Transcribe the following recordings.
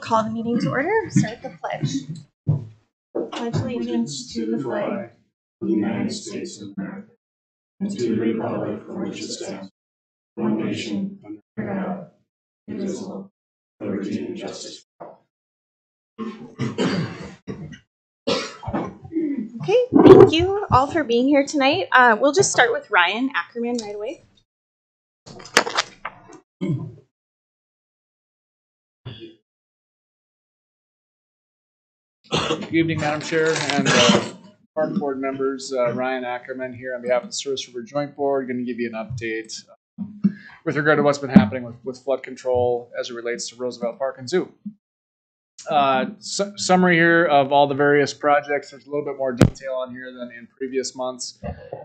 call the meeting to order. Start the pledge. Pledge allegiance to the flag of the United States of America and to the republic for which it stands, one nation, under God, indivisible, with liberty and justice for all. Okay, thank you all for being here tonight. We'll just start with Ryan Ackerman right away. Good evening, Madam Chair and Park Board members. Ryan Ackerman here on behalf of the Service River Joint Board, going to give you an update with regard to what's been happening with flood control as it relates to Roosevelt Park and Zoo. Summary here of all the various projects. There's a little bit more detail on here than in previous months.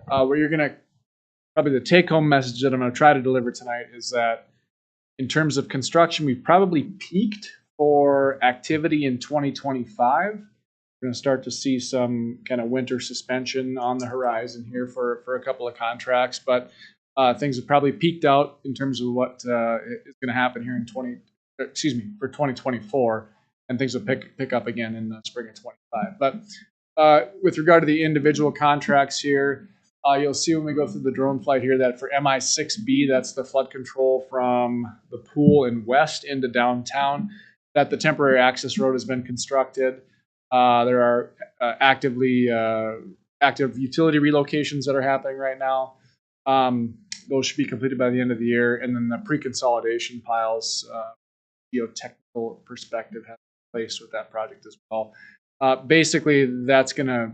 Where you're going to, probably the take-home message that I'm going to try to deliver tonight is that in terms of construction, we've probably peaked for activity in 2025. We're going to start to see some kind of winter suspension on the horizon here for a couple of contracts, but things have probably peaked out in terms of what is going to happen here in for 2024, and things will pick up again in the spring of 25. But with regard to the individual contracts here, you'll see when we go through the drone flight here that for MI6B, that's the flood control from the pool and west into downtown, that the temporary access road has been constructed. There are active utility relocations that are happening right now. Those should be completed by the end of the year. And then the pre-consolidation piles, geotechnical perspective has been placed with that project as well. Basically, that's going to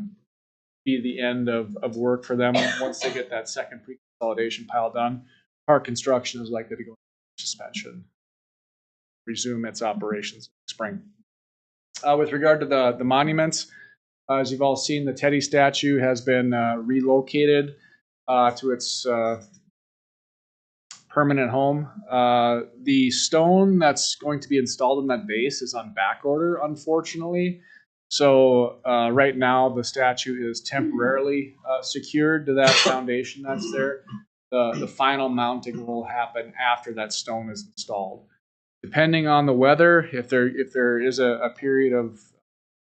be the end of work for them once they get that second pre-consolidation pile done. Park construction is likely to go into suspension, resume its operations in the spring. With regard to the monuments, as you've all seen, the Teddy statue has been relocated to its permanent home. The stone that's going to be installed in that base is on back order, unfortunately. So right now, the statue is temporarily secured to that foundation that's there. The final mounting will happen after that stone is installed. Depending on the weather, if there is a period of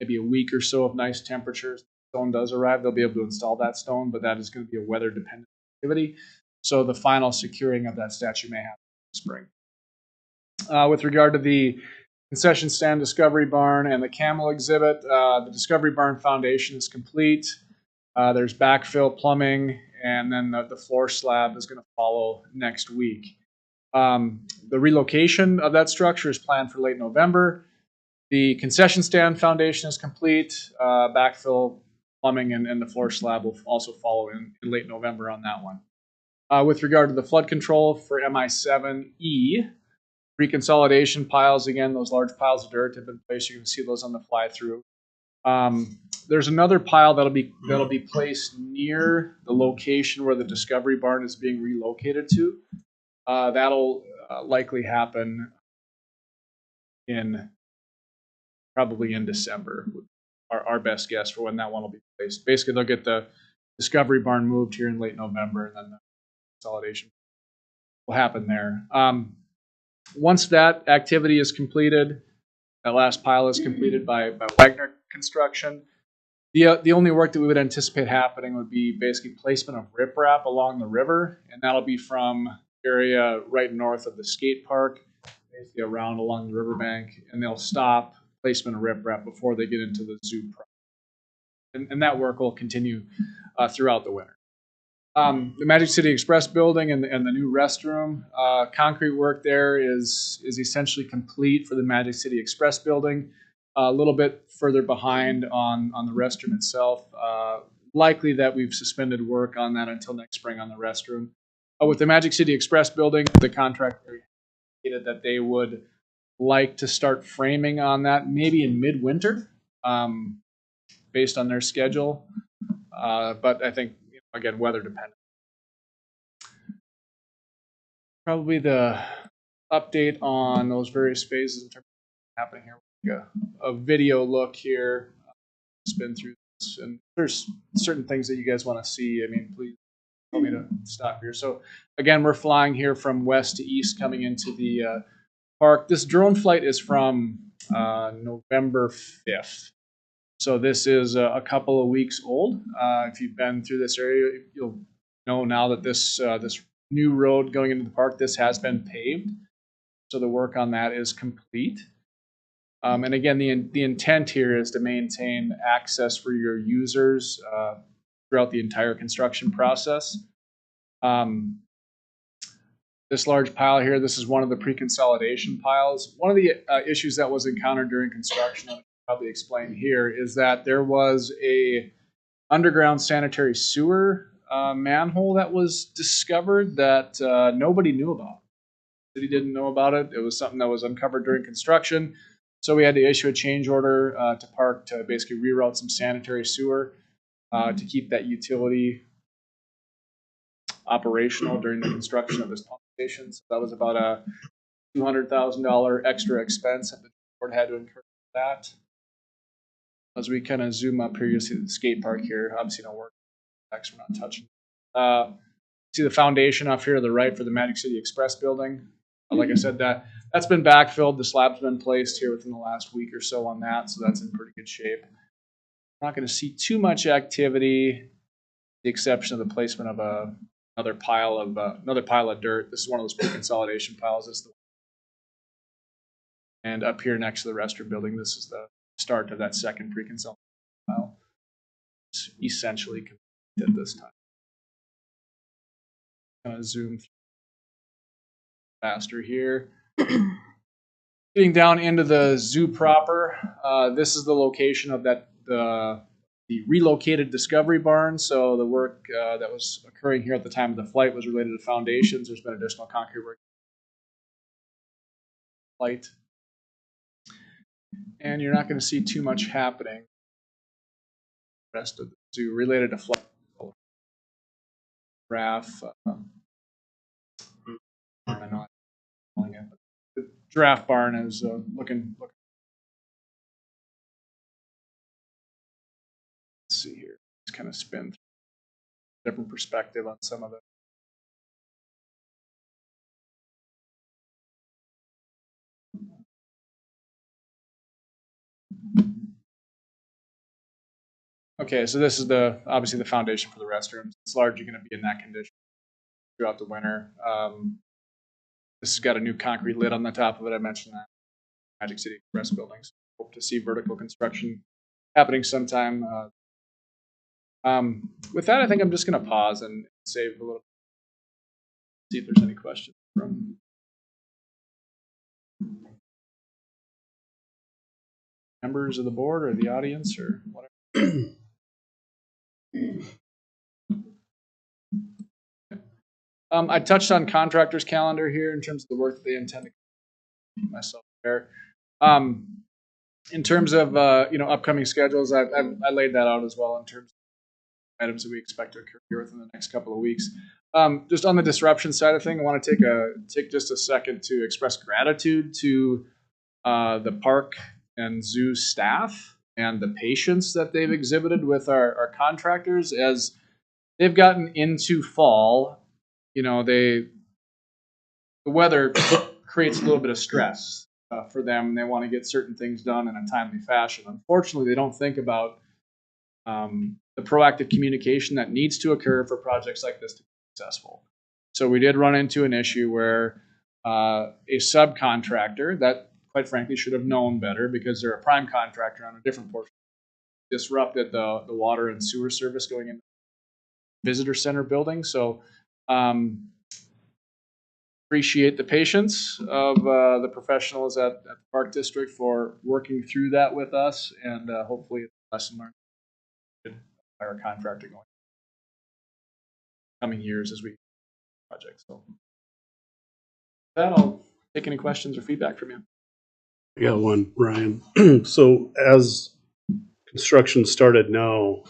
maybe a week or so of nice temperatures, the stone does arrive, they'll be able to install that stone, but that is going to be a weather-dependent activity. So the final securing of that statue may happen in the spring. With regard to the concession stand Discovery Barn and the camel exhibit, the Discovery Barn foundation is complete. There's backfill plumbing, and then the floor slab is going to follow next week. The relocation of that structure is planned for late November. The concession stand foundation is complete. Backfill plumbing and the floor slab will also follow in late November on that one. With regard to the flood control for MI7E, pre-consolidation piles, again, those large piles of dirt have been placed. You can see those on the fly-through. There's another pile that'll be placed near the location where the Discovery Barn is being relocated to. That'll likely happen probably in December. Our best guess for when that one will be placed. Basically, they'll get the Discovery Barn moved here in late November, and then the consolidation will happen there. Once that activity is completed, that last pile is completed by Wagner Construction. The only work that we would anticipate happening would be basically placement of riprap along the river, and that'll be from area right north of the skate park, basically around along the riverbank, and they'll stop placement of riprap before they get into the zoo project. And that work will continue throughout the winter. The Magic City Express building and the new restroom, concrete work there is essentially complete for the Magic City Express building. A little bit further behind on the restroom itself. Likely that we've suspended work on that until next spring on the restroom. With the Magic City Express building, the contractor indicated that they would like to start framing on that maybe in midwinter, based on their schedule. But I think, again, weather dependent. Probably the update on those various phases in terms of what's happening here. A video look here. Spin through this, and there's certain things that you guys want to see. I mean, please tell me to stop here. So again, we're flying here from west to east, coming into the park. This drone flight is from November 5th. So this is a couple of weeks old. If you've been through this area, you'll know now that this new road going into the park, this has been paved. So the work on that is complete. And again, the intent here is to maintain access for your users throughout the entire construction process. This large pile here, this is one of the pre-consolidation piles. One of the issues that was encountered during construction, I'll probably explain here, is that there was a underground sanitary sewer manhole that was discovered that nobody knew about. The city didn't know about it. It was something that was uncovered during construction. So we had to issue a change order to park to basically reroute some sanitary sewer to keep that utility operational during the construction of this pump station. So that was about a $200,000 extra expense that the board had to incur for that. As we kind of zoom up here, you'll see the skate park here. Obviously, no work. We're not touching. See the foundation off here to the right for the Magic City Express building. Like I said, that's been backfilled. The slab's been placed here within the last week or so on that, so that's in pretty good shape. I'm not going to see too much activity, with the exception of the placement of another pile of dirt. This is one of those pre-consolidation piles. This is and up here next to the restroom building, this is the start of that second pre-consolidation pile. It's essentially complete at this time. Zoom faster here. Getting down into the zoo proper, this is the location of the relocated Discovery Barn. So the work that was occurring here at the time of the flight was related to foundations. There's been additional concrete work. Flight. And you're not going to see too much happening. The rest of the zoo related to flight. Giraffe. I'm not calling it, but the giraffe barn is looking. Let's see here. Let's kind of spin through a different perspective on some of it. Okay, so this is obviously the foundation for the restrooms. It's largely going to be in that condition throughout the winter. This has got a new concrete lid on the top of it. I mentioned that. Magic City Express buildings. Hope to see vertical construction happening sometime. With that, I think I'm just going to pause and save a little. See if there's any questions from members of the board or the audience or whatever. I touched on contractors' calendar here in terms of the work that they intend to keep myself there. In terms of upcoming schedules, I laid that out as well in terms of items that we expect to occur here within the next couple of weeks. Just on the disruption side of things, I want to take just a second to express gratitude to the park and zoo staff and the patience that they've exhibited with our contractors as they've gotten into fall. The weather creates a little bit of stress for them, and they want to get certain things done in a timely fashion. Unfortunately, they don't think about the proactive communication that needs to occur for projects like this to be successful. So we did run into an issue where a subcontractor that, quite frankly, should have known better because they're a prime contractor on a different portion, disrupted the water and sewer service going into the visitor center building. So appreciate the patience of the professionals at the Park District for working through that with us, and hopefully it's a lesson learned by our contractor going coming years as we project. So with that, I'll take any questions or feedback from you. I got one, Ryan. So as construction started now,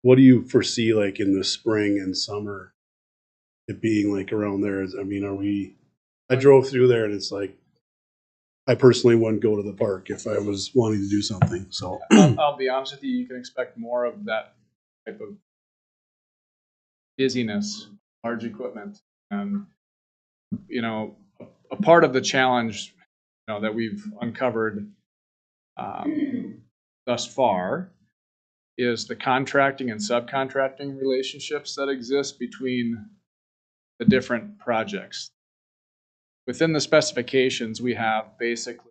what do you foresee like in the spring and summer it being like around there? I drove through there and it's like, I personally wouldn't go to the park if I was wanting to do something. So I'll be honest with you, you can expect more of that type of busyness, large equipment. And, a part of the challenge that we've uncovered thus far is the contracting and subcontracting relationships that exist between the different projects. Within the specifications, we have basically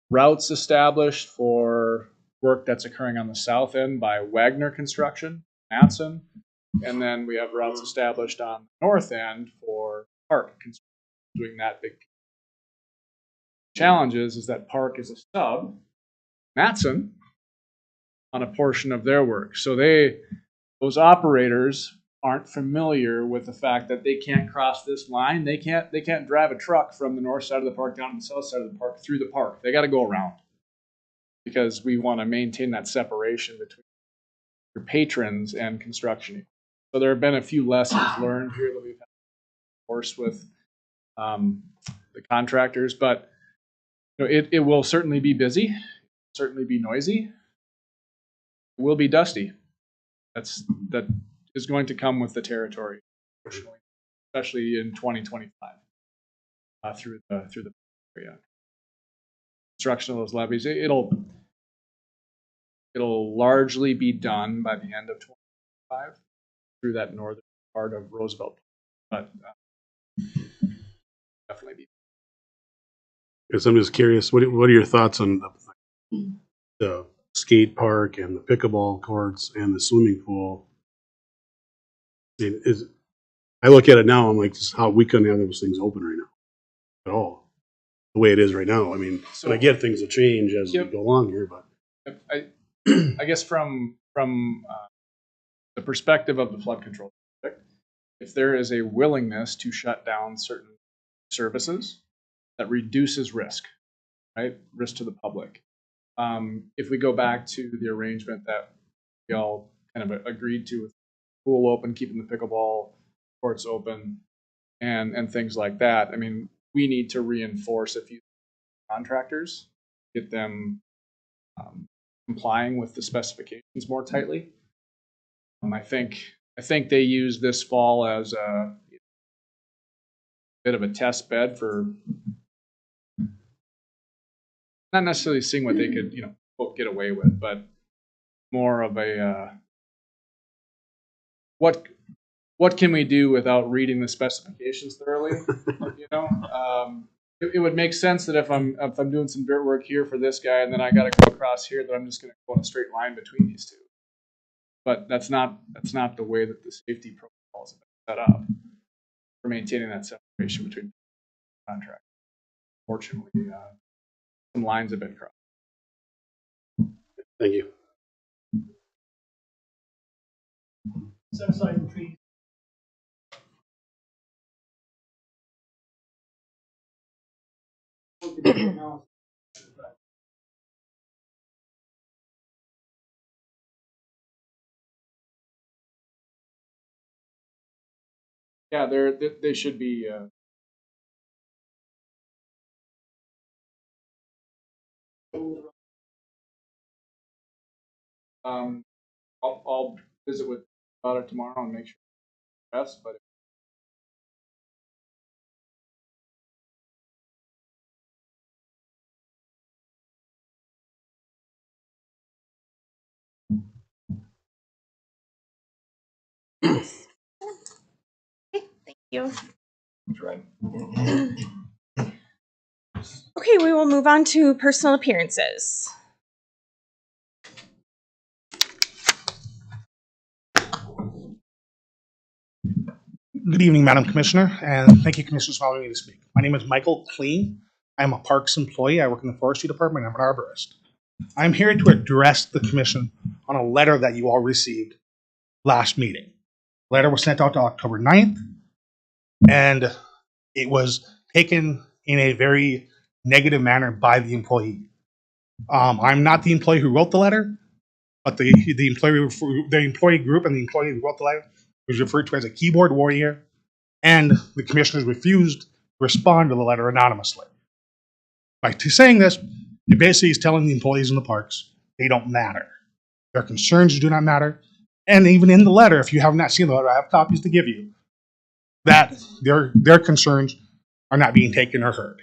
routes established for work that's occurring on the south end by Wagner Construction, Matson, and then we have routes established on the north end for Park Construction, doing that big piece. Challenge is that Park is a sub, Matson, on a portion of their work. So those operators aren't familiar with the fact that they can't cross this line. They can't drive a truck from the north side of the park down to the south side of the park through the park. They got to go around because we want to maintain that separation between your patrons and construction. So there have been a few lessons learned here that we've had, of course, with the contractors, but it will certainly be busy, certainly be noisy, it will be dusty. That is going to come with the territory, unfortunately, especially in 2025 through the area. Construction of those levees, it'll largely be done by the end of 2025 through that northern part of Roosevelt, but definitely be. Because I'm just curious, what are your thoughts on the skate park and the pickleball courts and the swimming pool? I look at it now, I'm like, just how we couldn't have those things open right now at all, the way it is right now. I mean, so I get things will change as we go along here, but I guess from the perspective of the flood control district, if there is a willingness to shut down certain services, that reduces risk, right? Risk to the public. If we go back to the arrangement that we all kind of agreed to with the pool open, keeping the pickleball courts open, and things like that, I mean, we need to reinforce a few contractors, get them complying with the specifications more tightly. I think they use this fall as a bit of a test bed for not necessarily seeing what they could, quote, get away with, but more of a what can we do without reading the specifications thoroughly? It would make sense that if I'm doing some dirt work here for this guy, and then I got to go across here, that I'm just going to go in a straight line between these two. But that's not the way that the safety protocols have been set up for maintaining that separation between contracts. Fortunately, some lines have been crossed. Thank you. Set aside the trees. Yeah, they should be. I'll visit with about it tomorrow and make sure it's best. But Thank you. that's right. Okay, we will move on to personal appearances. Good evening, Madam Commissioner, and thank you, Commissioners, for allowing me to speak. My name is Michael Kleen. I'm a Parks employee. I work in the Forestry Department. I'm an arborist. I'm here to address the Commission on a letter that you all received last meeting. The letter was sent out to October 9th, and it was taken in a very negative manner by the employee. I'm not the employee who wrote the letter, but the employee group and the employee who wrote the letter was referred to as a keyboard warrior, and the commissioners refused to respond to the letter anonymously. By saying this, he basically is telling the employees in the parks they don't matter. Their concerns do not matter. And even in the letter, if you have not seen the letter, I have copies to give you, that their concerns are not being taken or heard.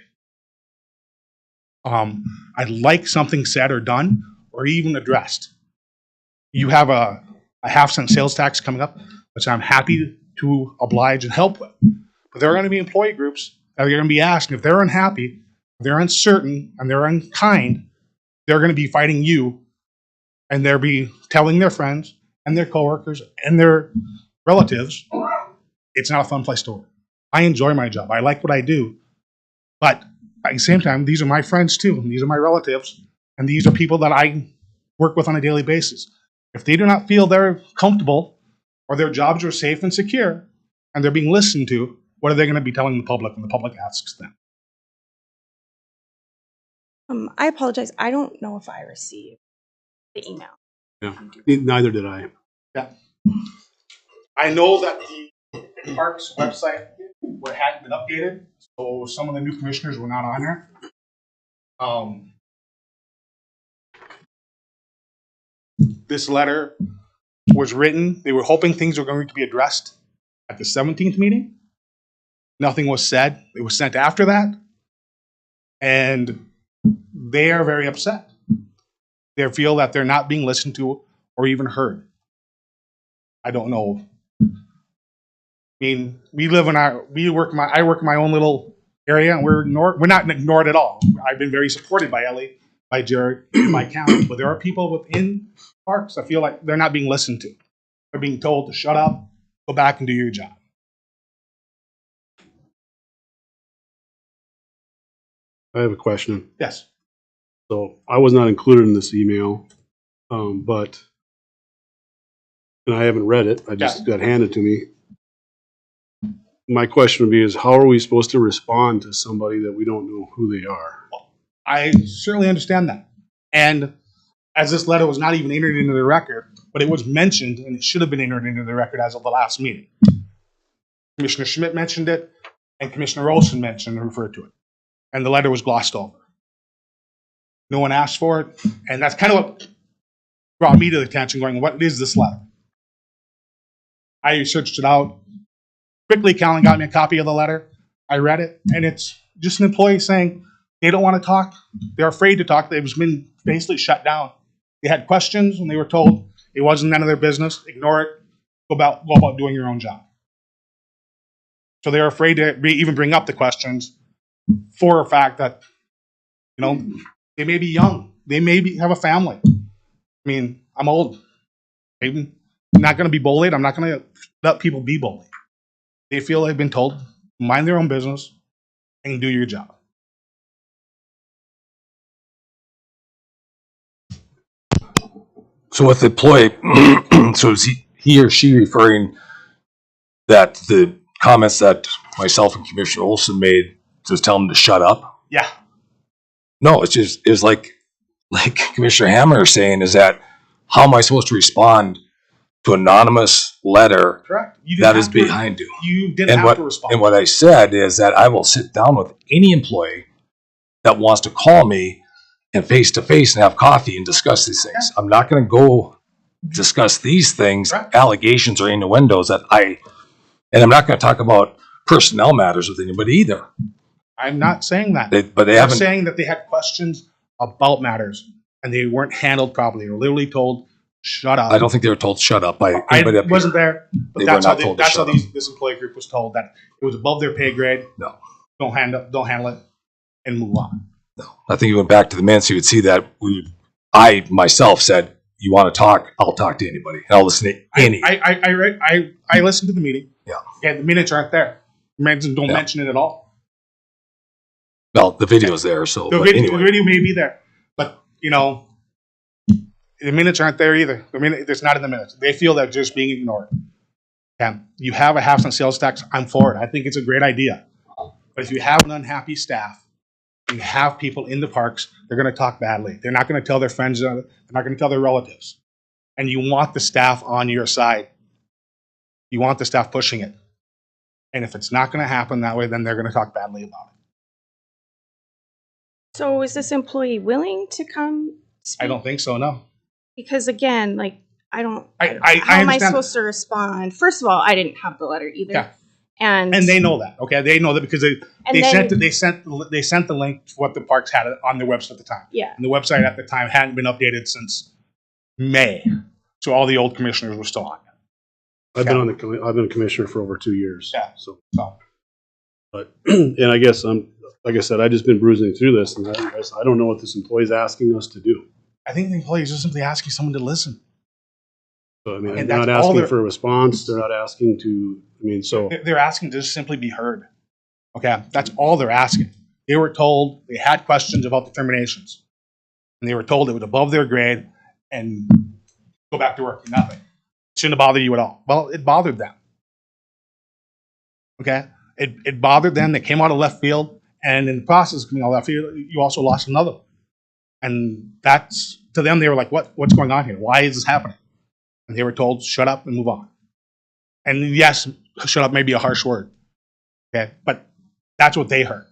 I'd like something said or done or even addressed. You have a half-cent sales tax coming up, which I'm happy to oblige and help with. But there are going to be employee groups that are going to be asked, if they're unhappy, they're uncertain, and they're unkind, they're going to be fighting you, and they'll be telling their friends and their coworkers and their relatives, it's not a fun place to work. I enjoy my job. I like what I do. But at the same time, these are my friends too, and these are my relatives, and these are people that I work with on a daily basis. If they do not feel they're comfortable or their jobs are safe and secure and they're being listened to, what are they going to be telling the public when the public asks them? I apologize. I don't know if I received the email. Yeah, neither did I. Yeah. I know that the parks website hadn't been updated, so some of the new commissioners were not on there. This letter was written. They were hoping things were going to be addressed at the 17th meeting. Nothing was said. It was sent after that. And they are very upset. They feel that they're not being listened to or even heard. I don't know. I mean, I work in my own little area, and we're not ignored at all. I've been very supported by Ellie, by Jared, by county, but there are people within parks that feel like they're not being listened to. They're being told to shut up, go back and do your job. I have a question. Yes. So I was not included in this email, and I haven't read it. I just got handed to me. My question would be is how are we supposed to respond to somebody that we don't know who they are? I certainly understand that. And as this letter was not even entered into the record, but it was mentioned and it should have been entered into the record as of the last meeting. Commissioner Schmidt mentioned it and Commissioner Olson mentioned and referred to it. And the letter was glossed over. No one asked for it. And that's kind of what brought me to the attention going, what is this letter? I searched it out. Quickly, Callan got me a copy of the letter. I read it, and it's just an employee saying they don't want to talk. They're afraid to talk. They've been basically shut down. They had questions, and they were told it wasn't none of their business. Ignore it. Go about doing your own job. So they're afraid to even bring up the questions for a fact that, they may be young. They may have a family. I mean, I'm old. I'm not going to be bullied. I'm not going to let people be bullied. They feel they've been told, mind their own business and do your job. So with the employee, so is he or she referring that the comments that myself and Commissioner Olson made, just tell them to shut up? Yeah. No, it's like Commissioner Hammer is saying, is that how am I supposed to respond to an anonymous letter Correct. that is behind you? You didn't have to respond. And what I said is that I will sit down with any employee that wants to call me and face to face and have coffee and discuss these things. I'm not going to go discuss these things, Correct. allegations or innuendos and I'm not going to talk about personnel matters with anybody either. I'm not saying that. I'm saying that they had questions about matters and they weren't handled properly. They were literally told, shut up. I don't think they were told shut up by anybody up wasn't here. there, but They that's were how, not told to that's how shut up. this employee group was told that it was above their pay grade. No. Don't handle it and move on. No. I think you went back to the minutes, you would see that I myself said, you want to talk, I'll talk to anybody. And I'll listen to any. I listened to the meeting. Yeah. And the minutes aren't there. Don't mention it at all. Well, the video's there, so. The but video, anyway. the video may be there, but the minutes aren't there either. It's not in the minutes. They feel they're just being ignored. And you have a half-cent sales tax. I'm for it. I think it's a great idea. But if you have an unhappy staff, you have people in the parks, they're going to talk badly. They're not going to tell their friends. They're not going to tell their relatives. And you want the staff on your side. You want the staff pushing it. And if it's not going to happen that way, then they're going to talk badly about it. So is this employee willing to come speak? I don't think so, no. Because again, like, I don't, I how am I understand. supposed to respond? First of all, I didn't have the letter either. Yeah. And And they know that, okay? They know that because And they then- sent the link to what the parks had on their website at the time. yeah. And the website at the time hadn't been updated since May, so all the old commissioners were still on it. I've been a commissioner for over 2 years. Yeah. So, So, but, and I guess like I said, I just been bruising through this, and I don't know what this employee's asking us to do. I think the employees are simply asking someone to listen. So, I mean, And they're not that's all asking they're- for a response. They're not asking to, I mean, so, They're asking to just simply be heard. Okay, that's all they're asking. They were told they had questions about the terminations, and they were told it was above their grade and go back to work. Nothing. Shouldn't bother you at all. Well, it bothered them. Okay, it bothered them. They came out of left field, and in the process of coming out of left field, you also lost another one. And that's to them. They were like, "What's going on here? Why is this happening?" And they were told, "Shut up and move on." And yes, shut up may be a harsh word. Okay, but that's what they heard.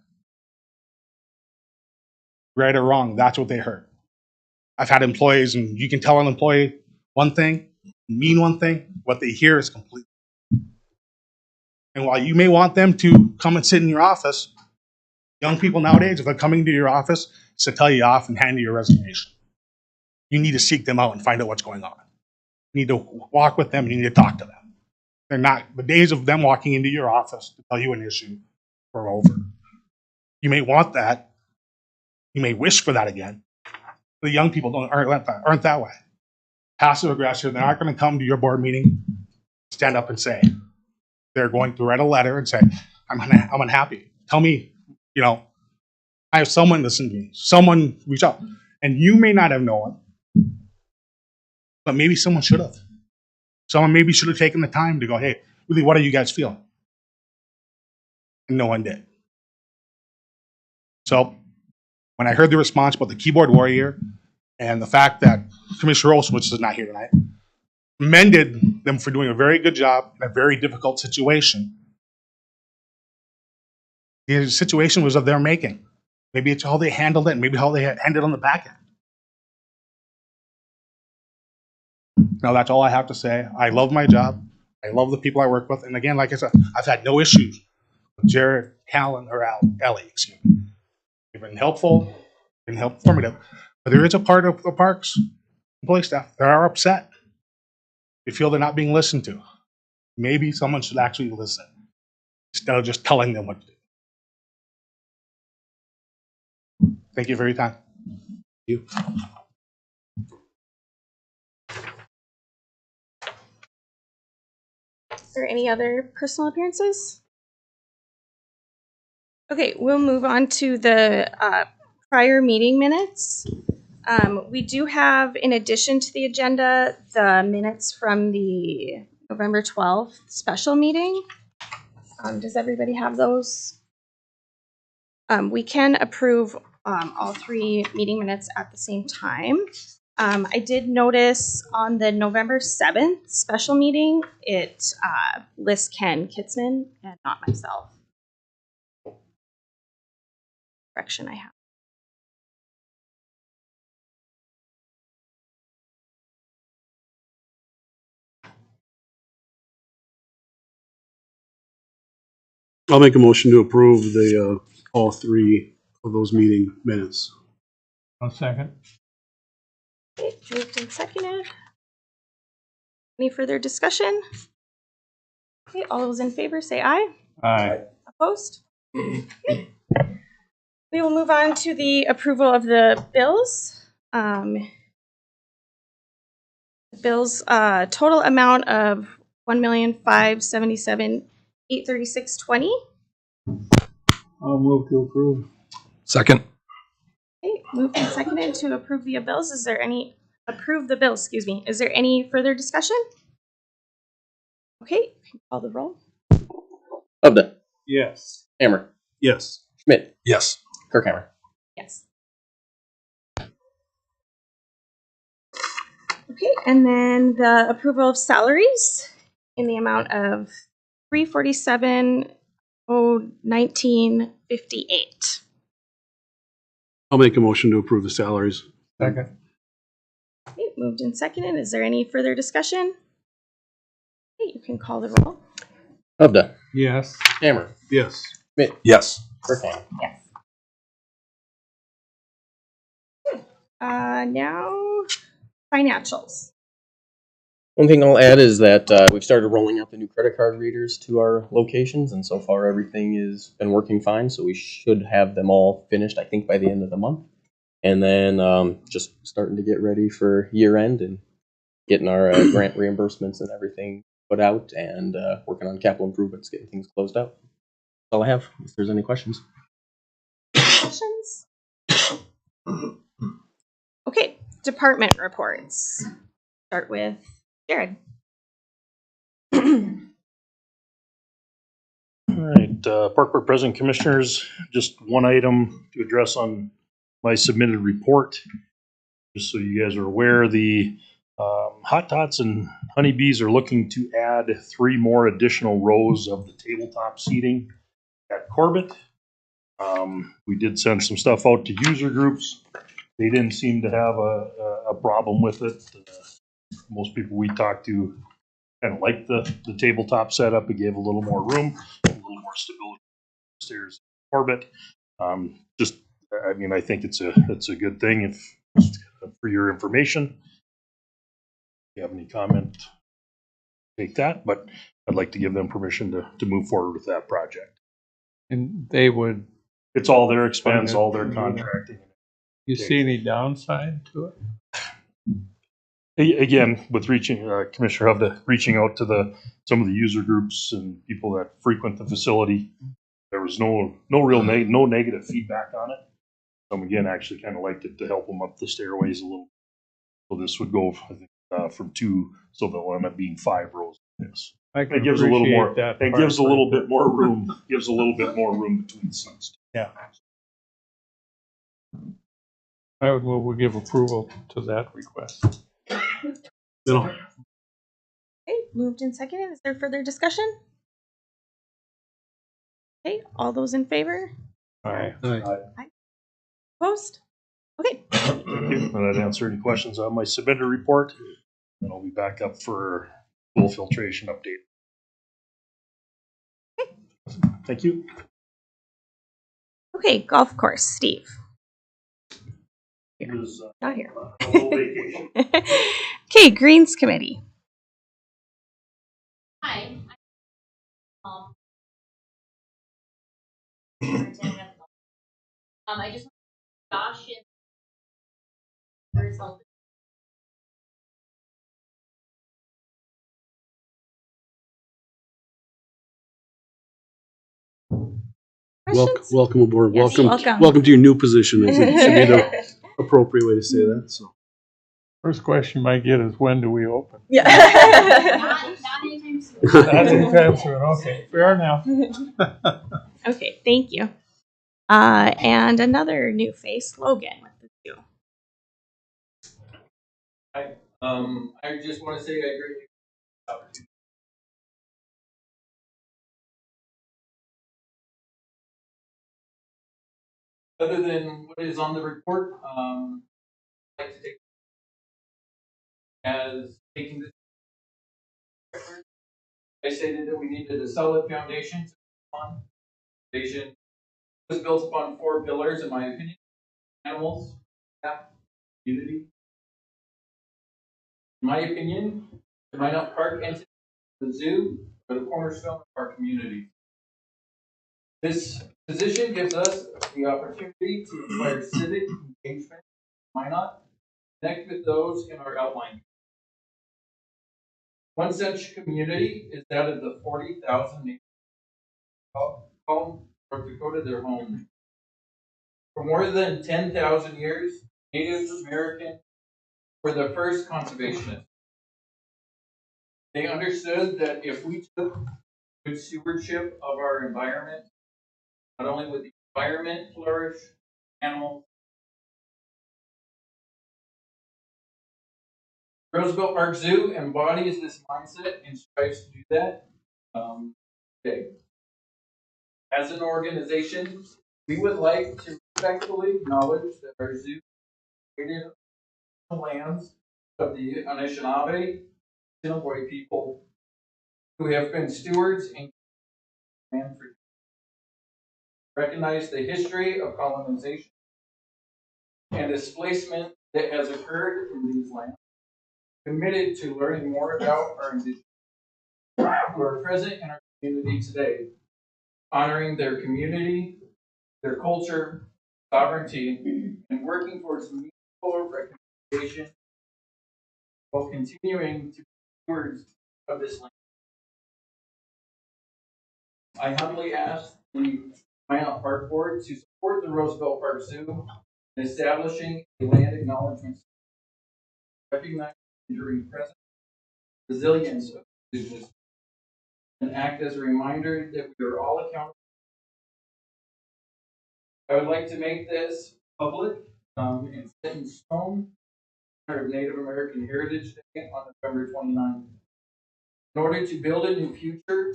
Right or wrong, that's what they heard. I've had employees, and you can tell an employee one thing, mean one thing, what they hear is complete. And while you may want them to come and sit in your office, young people nowadays, if they're coming to your office, it's to tell you off and hand you your resignation. You need to seek them out and find out what's going on. You need to walk with them, and you need to talk to them. They're not, the days of them walking into your office to tell you an issue are over. You may want that. You may wish for that again. The young people aren't that way. Passive aggressive, they're not going to come to your board meeting, stand up and say. They're going to write a letter and say, I'm unhappy. Tell me, I have someone listen to me. Someone reach out. And you may not have known, but maybe someone should have. Someone maybe should have taken the time to go, hey, really, what are you guys feeling? And no one did. So when I heard the response about the keyboard warrior and the fact that Commissioner Olson, which is not here tonight, commended them for doing a very good job in a very difficult situation. The situation was of their making. Maybe it's how they handled it, and maybe how they handled it on the back end. Now, that's all I have to say. I love my job. I love the people I work with. And again, like I said, I've had no issues with Jared, Callan, or Ellie. Excuse me. They've been helpful, been informative. But there is a part of the parks employee staff that are upset. They feel they're not being listened to. Maybe someone should actually listen instead of just telling them what to do. Thank you for your time. Thank you. Is there any other personal appearances? Okay, we'll move on to the prior meeting minutes. We do have, in addition to the agenda, the minutes from the November 12th special meeting. Does everybody have those? We can approve all three meeting minutes at the same time. I did notice on the November 7th special meeting, it lists Ken Kitzman and not myself. Correction I have. I'll make a motion to approve the, all three of those meeting minutes. One second. Okay, moved and seconded. Any further discussion? Okay, all those in favor say aye. Aye. Opposed? Okay. We will move on to the approval of the bills. Bills total amount of $1,577,836.20. I'll move to approve. Second. Okay, moved and seconded to approve the bills. Is there any approve the bills? Excuse me. Is there any further discussion? Okay, call the roll. Upton, Yes. Hammer, Yes. Schmidt, Yes. Kirkhammer. Yes. Okay, and then the approval of salaries in the amount of $347,019.58. I'll make a motion to approve the salaries. Second. Okay, moved and seconded. Is there any further discussion? Okay, you can call the roll. Of the Yes. Hammer. Yes. Yes. Burkheim. Yes. Now, financials. One thing I'll add is that we've started rolling out the new credit card readers to our locations, and so far everything has been working fine. So we should have them all finished, I think, by the end of the month. And then just starting to get ready for year end and getting our grant reimbursements and everything put out, and working on capital improvements, getting things closed out. That's all I have. If there's any questions. Questions? Okay, department reports. Start with Jared. All right, Park Board President Commissioners, just one item to address on my submitted report. Just so you guys are aware, the Hot Tots and Honeybees are looking to add 3 more additional rows of the tabletop seating at Corbett. We did send some stuff out to user groups. They didn't seem to have a problem with it. Most people we talked to kind of liked the tabletop setup. It gave a little more room, a little more stability upstairs in Corbett. Just, I mean, I think it's a good thing. If for your information, if you have any comment, take that. But I'd like to give them permission to move forward with that project. And they would, It's all their expense, all their contracting. you see any downside to it? Again, with Commissioner Hovda reaching out to some of the user groups and people that frequent the facility, there was no negative feedback on it. So again, actually kind of liked it to help them up the stairways a little. So this would go, I think, from 2, so they'll end up being 5 rows of this. It gives a little more. It gives a little bit more room. Gives a little bit more room between seats. Yeah. I would move we give approval to that request. No. Okay, moved and seconded. Is there further discussion? Okay, all those in favor? Aye. Opposed? Okay. Will that answer any questions on my submitted report? And I'll be back up for full filtration update. Thank you. Okay, golf course, Steve. It was, Not here. a little vacation. Okay, Greens Committee. Hi. I just Josh and Questions? Welcome aboard. Yes, welcome. Welcome to your new position. I think should be the appropriate way to say that. So. First question you might get is, when do we open? Yeah. not anytime soon. That's anytime soon. Okay, fair enough. Okay, thank you. And another new face, Logan, with the 2. I just want to say I agree with the opportunity. Other than what is on the report, I'd like to take as taking this. I stated that we needed a solid foundation to on. Foundation was built upon 4 pillars, in my opinion: animals, community. In my opinion, the Minot Park entity, the zoo, are the cornerstone of our community. This position gives us the opportunity to inspire civic engagement. Minot, connect with those in our outline. One such community is that of the 40,000 natives call North Dakota their home. For more than 10,000 years, Native Americans were the first conservationists. They understood that if we took good stewardship of our environment, not only would the environment flourish, animals. Roosevelt Park Zoo embodies this mindset and strives to do that. Okay. As an organization, we would like to respectfully acknowledge that our zoo created the lands of the Anishinaabe, Assiniboine people, who have been stewards and land for recognize the history of colonization and displacement that has occurred in these lands, committed to learning more about our indigenous who are present in our community today, honoring their community, their culture, sovereignty, and working towards meaningful reconciliation while continuing to be stewards of this land. I humbly ask the Minot Park Board to support the Roosevelt Park Zoo in establishing a land acknowledgement, recognize the enduring presence, resilience of indigenous, and act as a reminder that we are all accountable. I would like to make this public and set in stone of Native American Heritage Day on November 29th. In order to build a new future,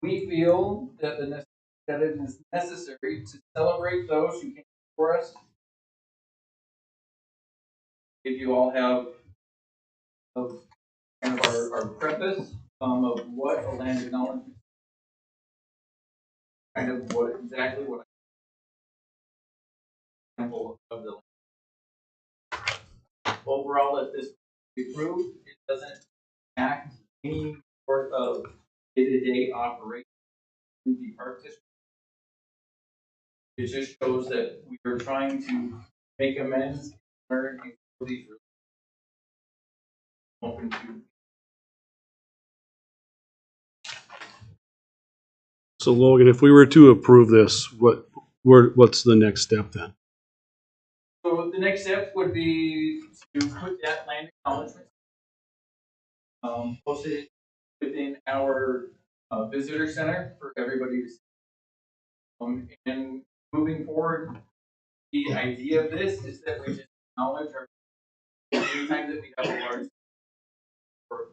we feel that that it is necessary to celebrate those who came before us. If you all have kind of our preface of what a land acknowledgement, kind of what exactly what example of the land. Overall, if this is approved, it doesn't act any sort of day-to-day operation in the park district. It just shows that we are trying to make amends, learn, and grow these open to. So Logan, if we were to approve this, what's the next step then? So the next step would be to put that land acknowledgement, post it within our visitor center for everybody to see. And moving forward, the idea of this is that we just acknowledge our anytime that we have a large or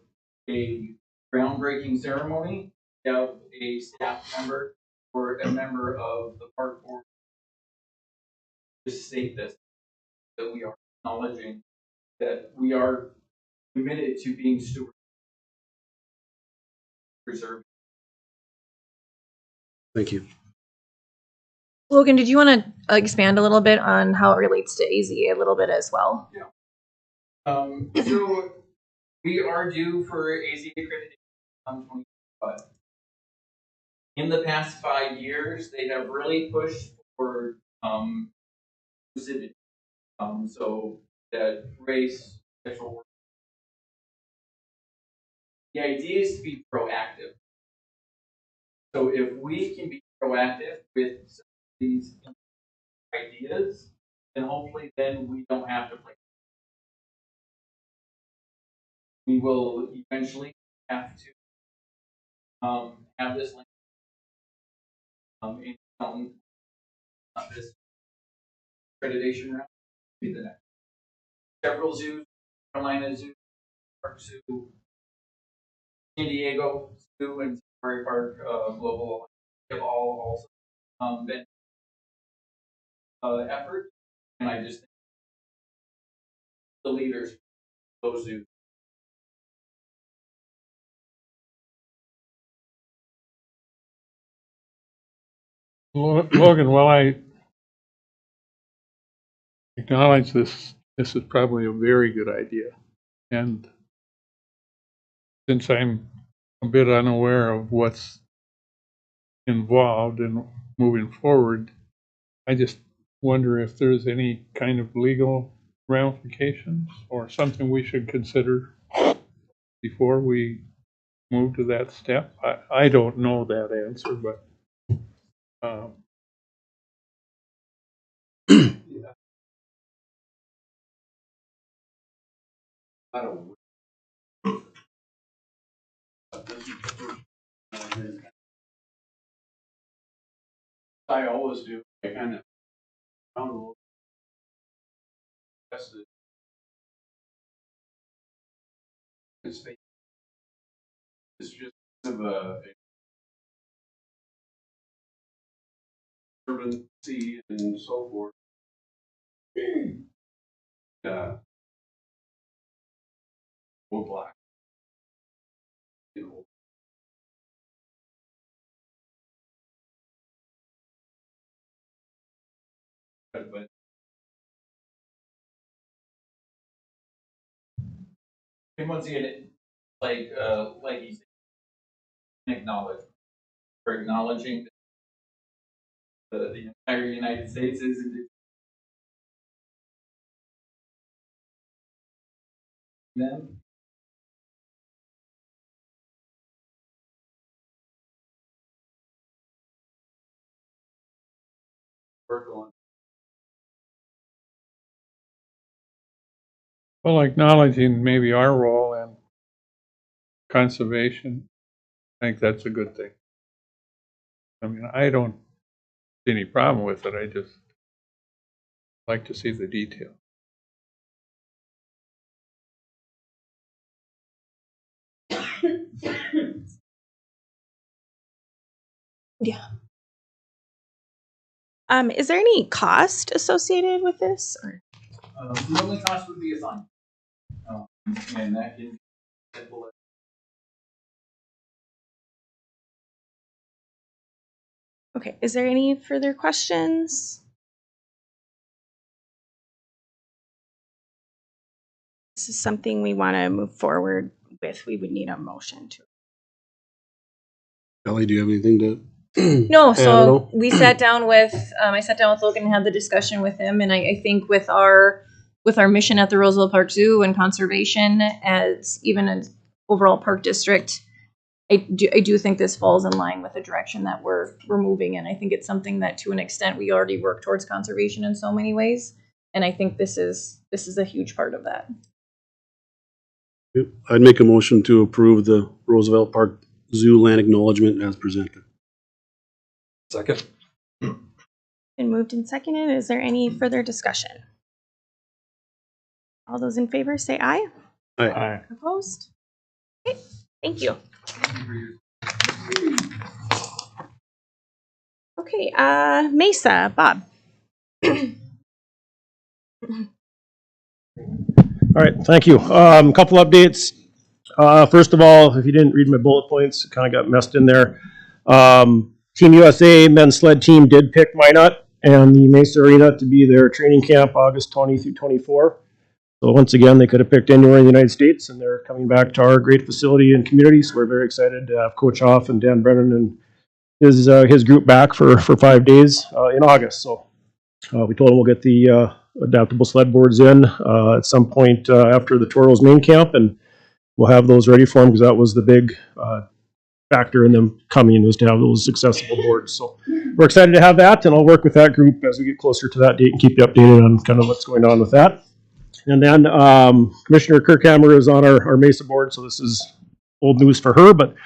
a groundbreaking ceremony, we have a staff member or a member of the park board to state this, that we are acknowledging that we are committed to being stewards, preserving. Thank you. Logan, did you want to expand a little bit on how it relates to AZA a little bit as well? Yeah. So we are due for AZA accreditation on 2025. In the past 5 years, they have really pushed for inclusivity. So that race, sexual work. The idea is to be proactive. So if we can be proactive with some of these ideas, then hopefully then we don't have to play. We will eventually have to have this link in this accreditation round. Be the next. Several zoos, Carolina Zoo, Park Zoo, San Diego Zoo, and Safari Park Global have all also been effort, and I just think the leaders of those zoos. Logan, while I acknowledge this is probably a very good idea. And since I'm a bit unaware of what's involved in moving forward, I just wonder if there's any kind of legal ramifications or something we should consider before we move to that step. I don't know that answer, but I don't. I always do. I kind of found a little tested. It's fake. It's just kind of a urbancy and so forth. Or black. You know, but and once again, like he said, acknowledge or acknowledging that the entire United States is them. Work on. Well, acknowledging maybe our role in conservation, I think that's a good thing. I mean, I don't see any problem with it. I just like to see the detail. Yeah. Is there any cost associated with this? Or? The only cost would be a fine. And that can be simple. Okay, is there any further questions? This is something we want to move forward with. We would need a motion to. Ellie, do you have anything to? No, add at so all? we sat down with, I sat down with Logan and had the discussion with him, and I think with our mission at the Roosevelt Park Zoo and conservation as even an overall park district, I do think this falls in line with the direction that we're moving in. I think it's something that to an extent we already work towards conservation in so many ways, and I think this is a huge part of that. Yep. I'd make a motion to approve the Roosevelt Park Zoo land acknowledgement as presented. Second. Been moved and seconded. Is there any further discussion? All those in favor say aye. Aye. Opposed? Okay, thank you. Okay, Mesa, Bob. All right, thank you. Couple updates. First of all, if you didn't read my bullet points, it kind of got messed in there. Team USA men's sled team did pick Minot and the Mesa Arena to be their training camp August 20 through 24. So once again, they could have picked anywhere in the United States, and they're coming back to our great facility and community. So we're very excited to have Coach Hoff and Dan Brennan and his group back for 5 days in August. So we told them we'll get the adaptable sled boards in at some point after the Toros main camp, and we'll have those ready for them because that was the big factor in them coming, was to have those accessible boards. So we're excited to have that, and I'll work with that group as we get closer to that date and keep you updated on kind of what's going on with that. And then Commissioner Kirkhammer is on our Mesa board, so this is old news for her, but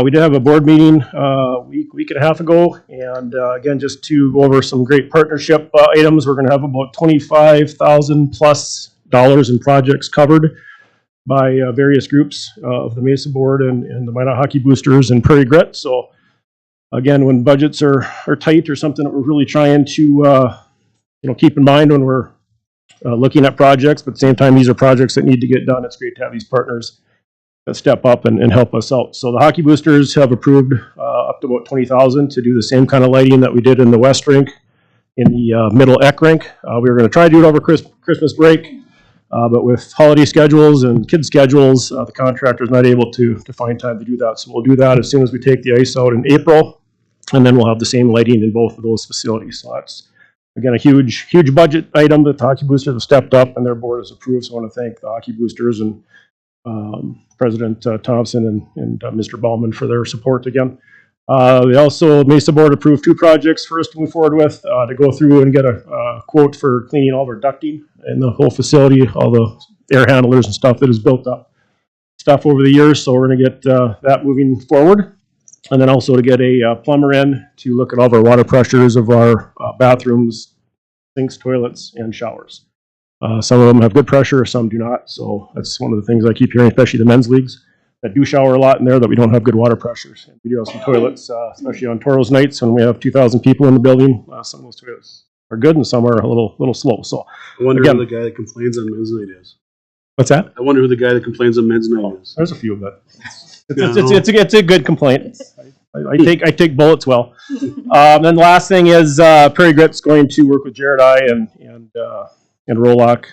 we did have a board meeting a week and a half ago, and again, just to go over some great partnership items. We're going to have about $25,000 plus in projects covered by various groups of the Mesa board and the Minot Hockey Boosters and Prairie Grit. So again, when budgets are tight or something that we're really trying to keep in mind when we're looking at projects, but at the same time, these are projects that need to get done. It's great to have these partners that step up and help us out. So the Hockey Boosters have approved up to about $20,000 to do the same kind of lighting that we did in the West Rink, in the Middle Eck Rink. We were going to try to do it over Christmas break, but with holiday schedules and kids' schedules, the contractor's not able to find time to do that. So we'll do that as soon as we take the ice out in April, and then we'll have the same lighting in both of those facilities. So that's, again, a huge budget item that the Hockey Boosters have stepped up and their board has approved. So I want to thank the Hockey Boosters and President Thompson and Mr. Bauman for their support again. We also, Mesa Board approved 2 projects for us to move forward with to go through and get a quote for cleaning all of our ducting in the whole facility, all the air handlers and stuff that has built up stuff over the years. So we're going to get that moving forward. And then also to get a plumber in to look at all of our water pressures of our bathrooms, sinks, toilets, and showers. Some of them have good pressure, some do not. So that's one of the things I keep hearing, especially the men's leagues that do shower a lot in there, that we don't have good water pressures. And we do have some toilets, especially on Toros nights when we have 2,000 people in the building. Some of those toilets are good and some are a little slow. So I wonder who the guy that complains on men's night is. What's that? I wonder who the guy that complains on men's night is. There's a few of it. It's a good complaint. I take bullets well. Then the last thing is Prairie Grit's going to work with Jared and Rolock,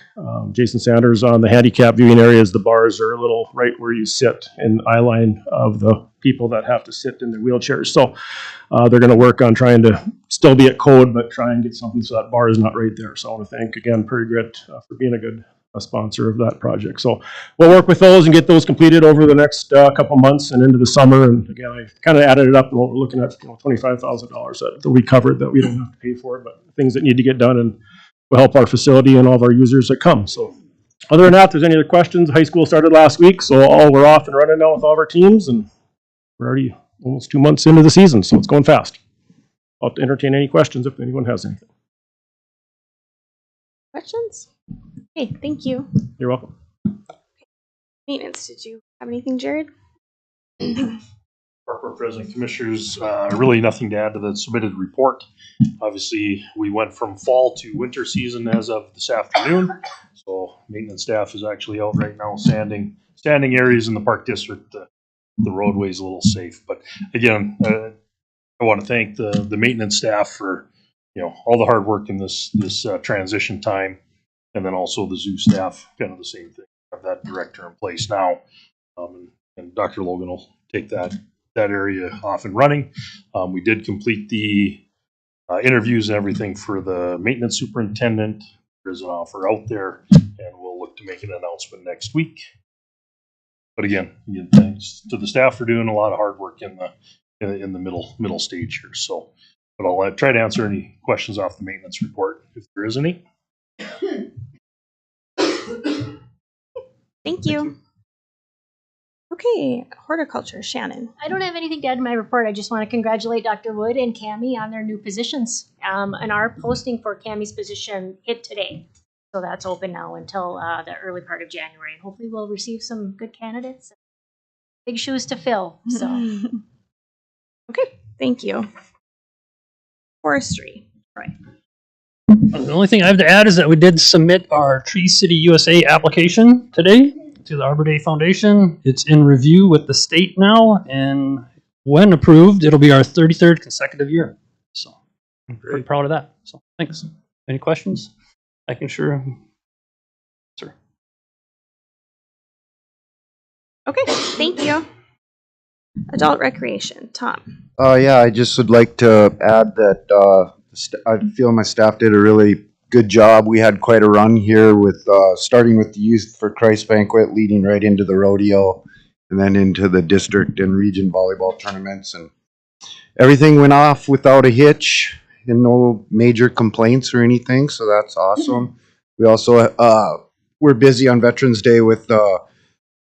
Jason Sanders on the handicap viewing areas. The bars are a little right where you sit in the eye line of the people that have to sit in their wheelchairs. So they're going to work on trying to still be at code, but try and get something so that bar is not right there. So I want to thank again Prairie Grit for being a good sponsor of that project. So we'll work with those and get those completed over the next couple months and into the summer. And again, I kind of added it up, and we're looking at $25,000 that we covered that we don't have to pay for, but things that need to get done and will help our facility and all of our users that come. So other than that, if there's any other questions, high school started last week, so we're off and running now with all of our teams, and we're already almost 2 months into the season, so it's going fast. I'll entertain any questions if anyone has anything. Questions? Okay, thank you. You're welcome. Maintenance, did you have anything, Jared? Park Board President, Commissioners, really nothing to add to the submitted report. Obviously, we went from fall to winter season as of this afternoon. So maintenance staff is actually out right now standing areas in the park district. The roadway is a little safe. But again, I want to thank the maintenance staff for all the hard work in this transition time. And then also the zoo staff, kind of the same thing. Have that director in place now. And Dr. Logan will take that area off and running. We did complete the interviews and everything for the maintenance superintendent. There's an offer out there, and we'll look to make an announcement next week. But again thanks to the staff for doing a lot of hard work in the middle stage here. So, but I'll try to answer any questions off the maintenance report if there is any. Thank you. Okay, horticulture, Shannon. I don't have anything to add to my report. I just want to congratulate Dr. Wood and Cammie on their new positions. And our posting for Cammie's position hit today. So that's open now until the early part of January. And hopefully we'll receive some good candidates. Big shoes to fill. So Okay, thank you. Forestry, Troy. The only thing I have to add is that we did submit our Tree City USA application today to the Arbor Day Foundation. It's in review with the state now, and when approved, it'll be our 33rd consecutive year. So I'm pretty proud of that. So thanks. Any questions? I can sure answer. Okay, thank you. Adult recreation, Tom. Yeah, I just would like to add that I feel my staff did a really good job. We had quite a run here with starting with the Youth for Christ banquet, leading right into the rodeo, and then into the district and region volleyball tournaments, and everything went off without a hitch and no major complaints or anything. So that's awesome. We also we're busy on Veterans Day with a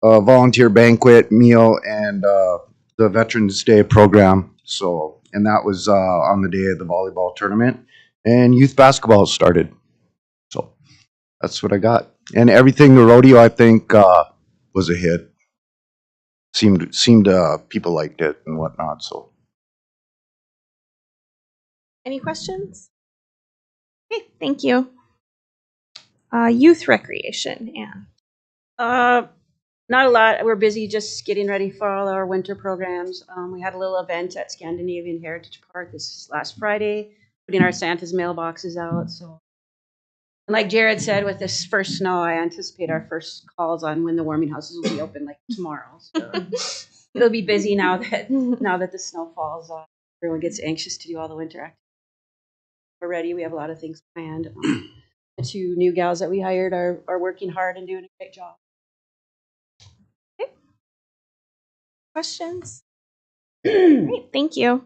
volunteer banquet, meal, and the Veterans Day program. So, and that was on the day of the volleyball tournament, and youth basketball started. So that's what I got. And everything, the rodeo, I think was a hit. Seemed people liked it and whatnot. So. Any questions? Okay, thank you. Youth recreation, Anne. Not a lot. We're busy just getting ready for all our winter programs. We had a little event at Scandinavian Heritage Park this last Friday, putting our Santa's mailboxes out. So, and like Jared said, with this first snow, I anticipate our first calls on when the warming houses will be open, like tomorrow. So it'll be busy now that the snow falls. Everyone gets anxious to do all the winter activities. We're ready. We have a lot of things planned. The two new gals that we hired are working hard and doing a great job. Questions? Great, thank you.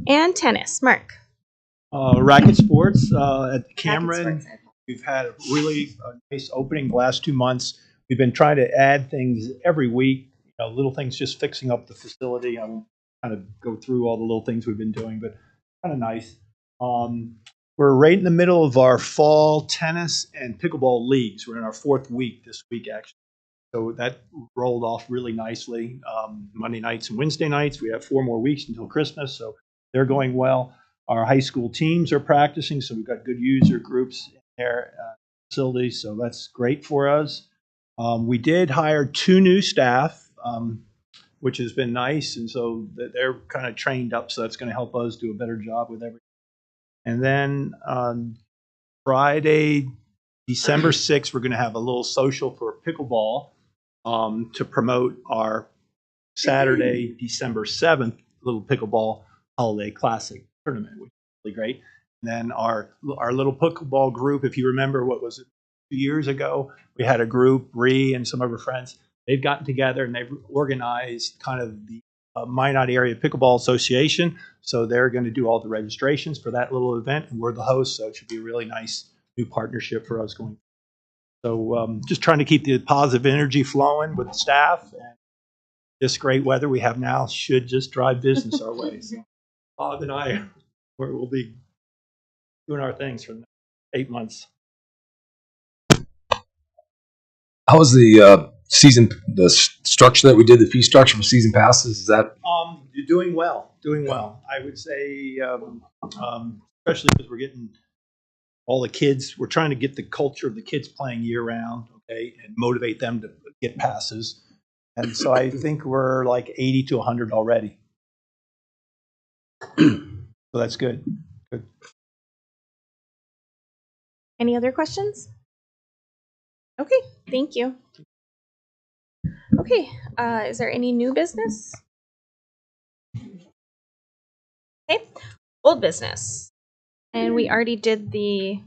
And tennis, Mark. Racket sports at Cameron. We've had a really nice opening the last 2 months. We've been trying to add things every week, little things, just fixing up the facility. I'm kind of go through all the little things we've been doing, but kind of nice. We're right in the middle of our fall tennis and pickleball leagues. We're in our 4th week this week, actually. So that rolled off really nicely. Monday nights and Wednesday nights. We have 4 more weeks until Christmas, so they're going well. Our high school teams are practicing, so we've got good user groups in their facilities, so that's great for us. We did hire 2 new staff. which has been nice. And so they're kind of trained up, so that's going to help us do a better job with everything. And then on Friday, December 6th, we're going to have a little social for pickleball to promote our Saturday, December 7th, little pickleball holiday classic tournament, which is really great. And then our little pickleball group, if you remember, what was it, 2 years ago, we had a group, Ree and some of her friends, they've gotten together and they've organized kind of the Minot Area Pickleball Association. So they're going to do all the registrations for that little event, and we're the host, so it should be a really nice new partnership for us going. So just trying to keep the positive energy flowing with the staff, and this great weather we have now should just drive business our way. So Bob and I, we'll be doing our things for the next 8 months. How was the the structure that we did, the fee structure for season passes? Is that? You're doing well, I would say, especially because we're getting all the kids, we're trying to get the culture of the kids playing year round, okay, and motivate them to get passes. And so I think we're like 80 to 100 already. So that's good. Good. Any other questions? Okay, thank you. Okay, is there any new business? Okay, old business. And we already did the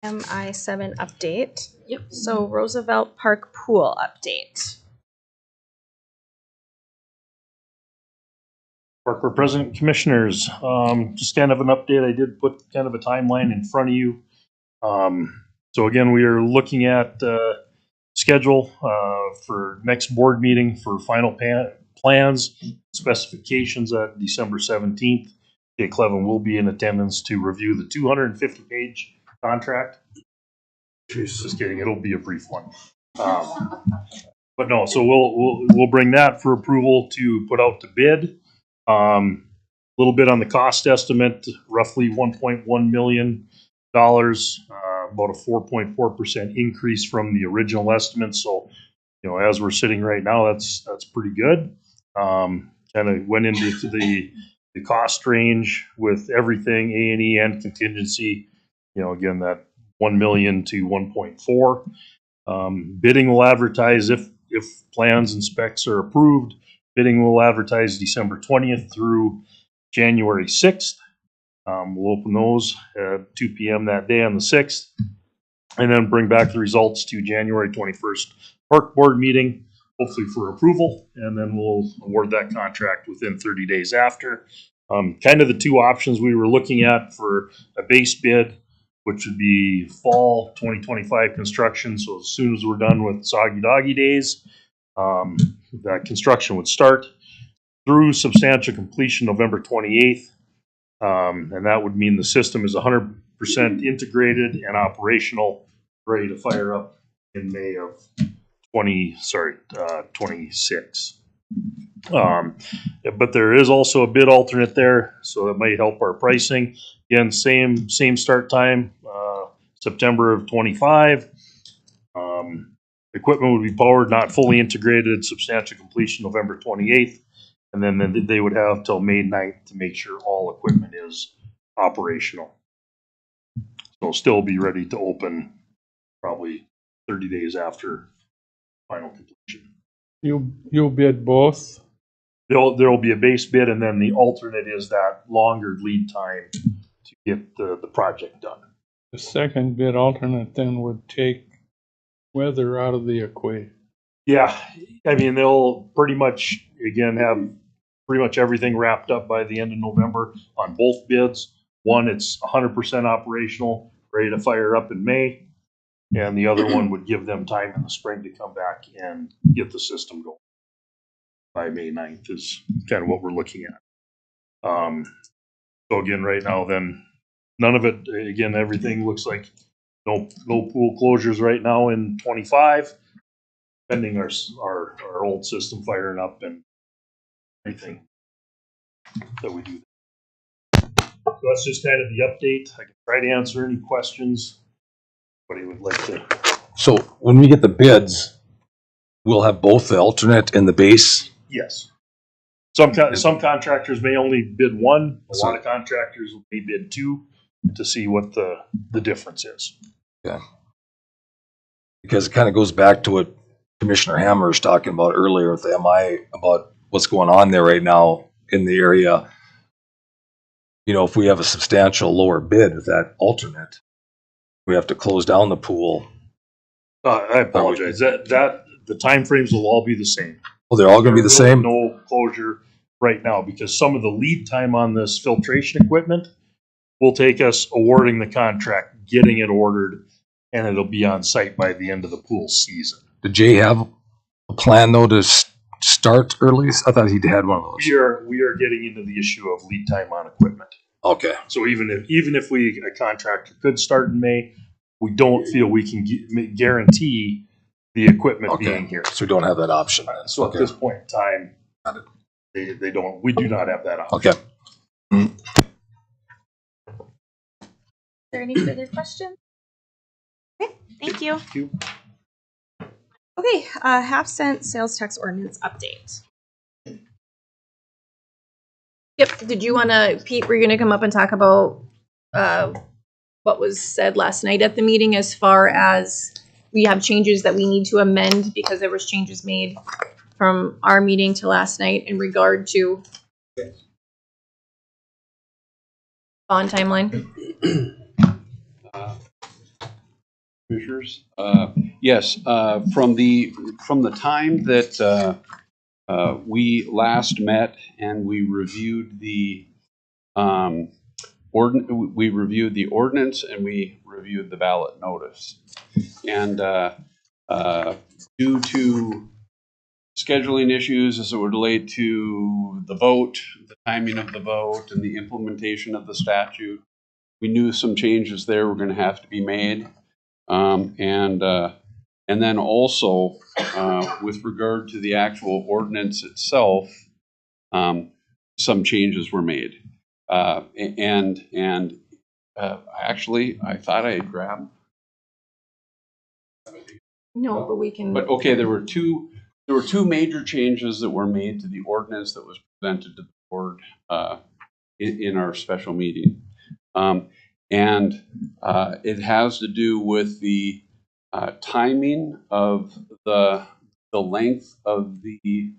MI7 update. Yep. So Roosevelt Park pool update. Park President, Commissioners, just kind of an update. I did put kind of a timeline in front of you. So again, we are looking at schedule for next board meeting for final plans, specifications at December 17th. Jay Clevin will be in attendance to review the 250-page contract. Just kidding, it'll be a brief one. But no, so we'll bring that for approval to put out to bid. A little bit on the cost estimate, roughly $1.1 million, about a 4.4% increase from the original estimate. So, you know, as we're sitting right now, that's pretty good. Kind of went into the cost range with everything, A&E and contingency. You know, again, that 1 million to 1.4. Bidding will advertise if plans and specs are approved. Bidding will advertise December 20th through January 6th. We'll open those at 2 p.m. that day on the 6th, and then bring back the results to January 21st Park Board meeting, hopefully for approval, and then we'll award that contract within 30 days after. Kind of the two options we were looking at for a base bid, which would be fall 2025 construction. So as soon as we're done with Soggy Doggy days, that construction would start through substantial completion November 28th. And that would mean the system is 100% integrated and operational, ready to fire up in May of 26. But there is also a bid alternate there, so that might help our pricing. Again, same start time, September of 25. Equipment would be powered, not fully integrated, substantial completion November 28th. And then they would have till May 9th to make sure all equipment is operational. So still be ready to open probably 30 days after final completion. You'll bid both? There will be a base bid, and then the alternate is that longer lead time to get the project done. The second bid alternate then would take weather out of the equation. Yeah, I mean, they'll pretty much, again, have pretty much everything wrapped up by the end of November on both bids. One, it's 100% operational, ready to fire up in May, and the other one would give them time in the spring to come back and get the system going by May 9th is kind of what we're looking at. So again, right now, then none of it, again, everything looks like no pool closures right now in 25, pending our old system firing up and anything that we do. So that's just kind of the update. I can try to answer any questions anybody would like to. So when we get the bids, we'll have both the alternate and the base Yes. Some contractors may only bid one. A lot of contractors may bid two to see what the difference is. Yeah. Because it kind of goes back to what Commissioner Hammer was talking about earlier with the MI about what's going on there right now in the area. You know, if we have a substantial lower bid with that alternate, we have to close down the pool. I apologize. That the timeframes will all be the same. Well, they're all going to be the same. No closure right now because some of the lead time on this filtration equipment will take us awarding the contract, getting it ordered, and it'll be on site by the end of the pool season. Did Jay have a plan though to start early? I thought he had one of those. We are getting into the issue of lead time on equipment. Okay. So even if a contractor could start in May, we don't feel we can guarantee the equipment being here. So we don't have that option. So at this point in time, they don't. We do not have that option. Okay. Is there any further questions? Okay, thank you. Thank you. Okay, half-cent sales tax ordinance update. Yep. Did you want to, Pete, were you going to come up and talk about what was said last night at the meeting as far as we have changes that we need to amend because there was changes made from our meeting to last night in regard to bond timeline? Commissioners, yes, from the time that we last met and we reviewed the ordinance and we reviewed the ballot notice, and due to scheduling issues as it would relate to the vote, the timing of the vote, and the implementation of the statute, we knew some changes there were going to have to be made. And then also, with regard to the actual ordinance itself, some changes were made. Actually, I thought I had grabbed. No, but we can. But okay, there were two major changes that were made to the ordinance that was presented to the board in our special meeting. And it has to do with the timing of the length of the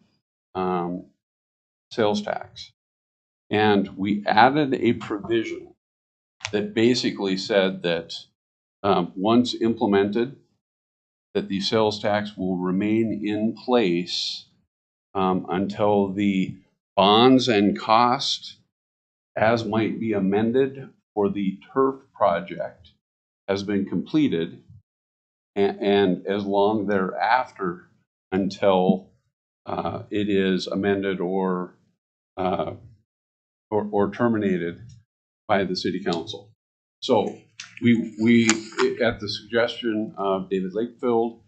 sales tax. And we added a provision that basically said that once implemented, that the sales tax will remain in place until the bonds and cost, as might be amended for the turf project, has been completed, and as long thereafter until it is amended or terminated by the city council. So we at the suggestion of David Lakefield,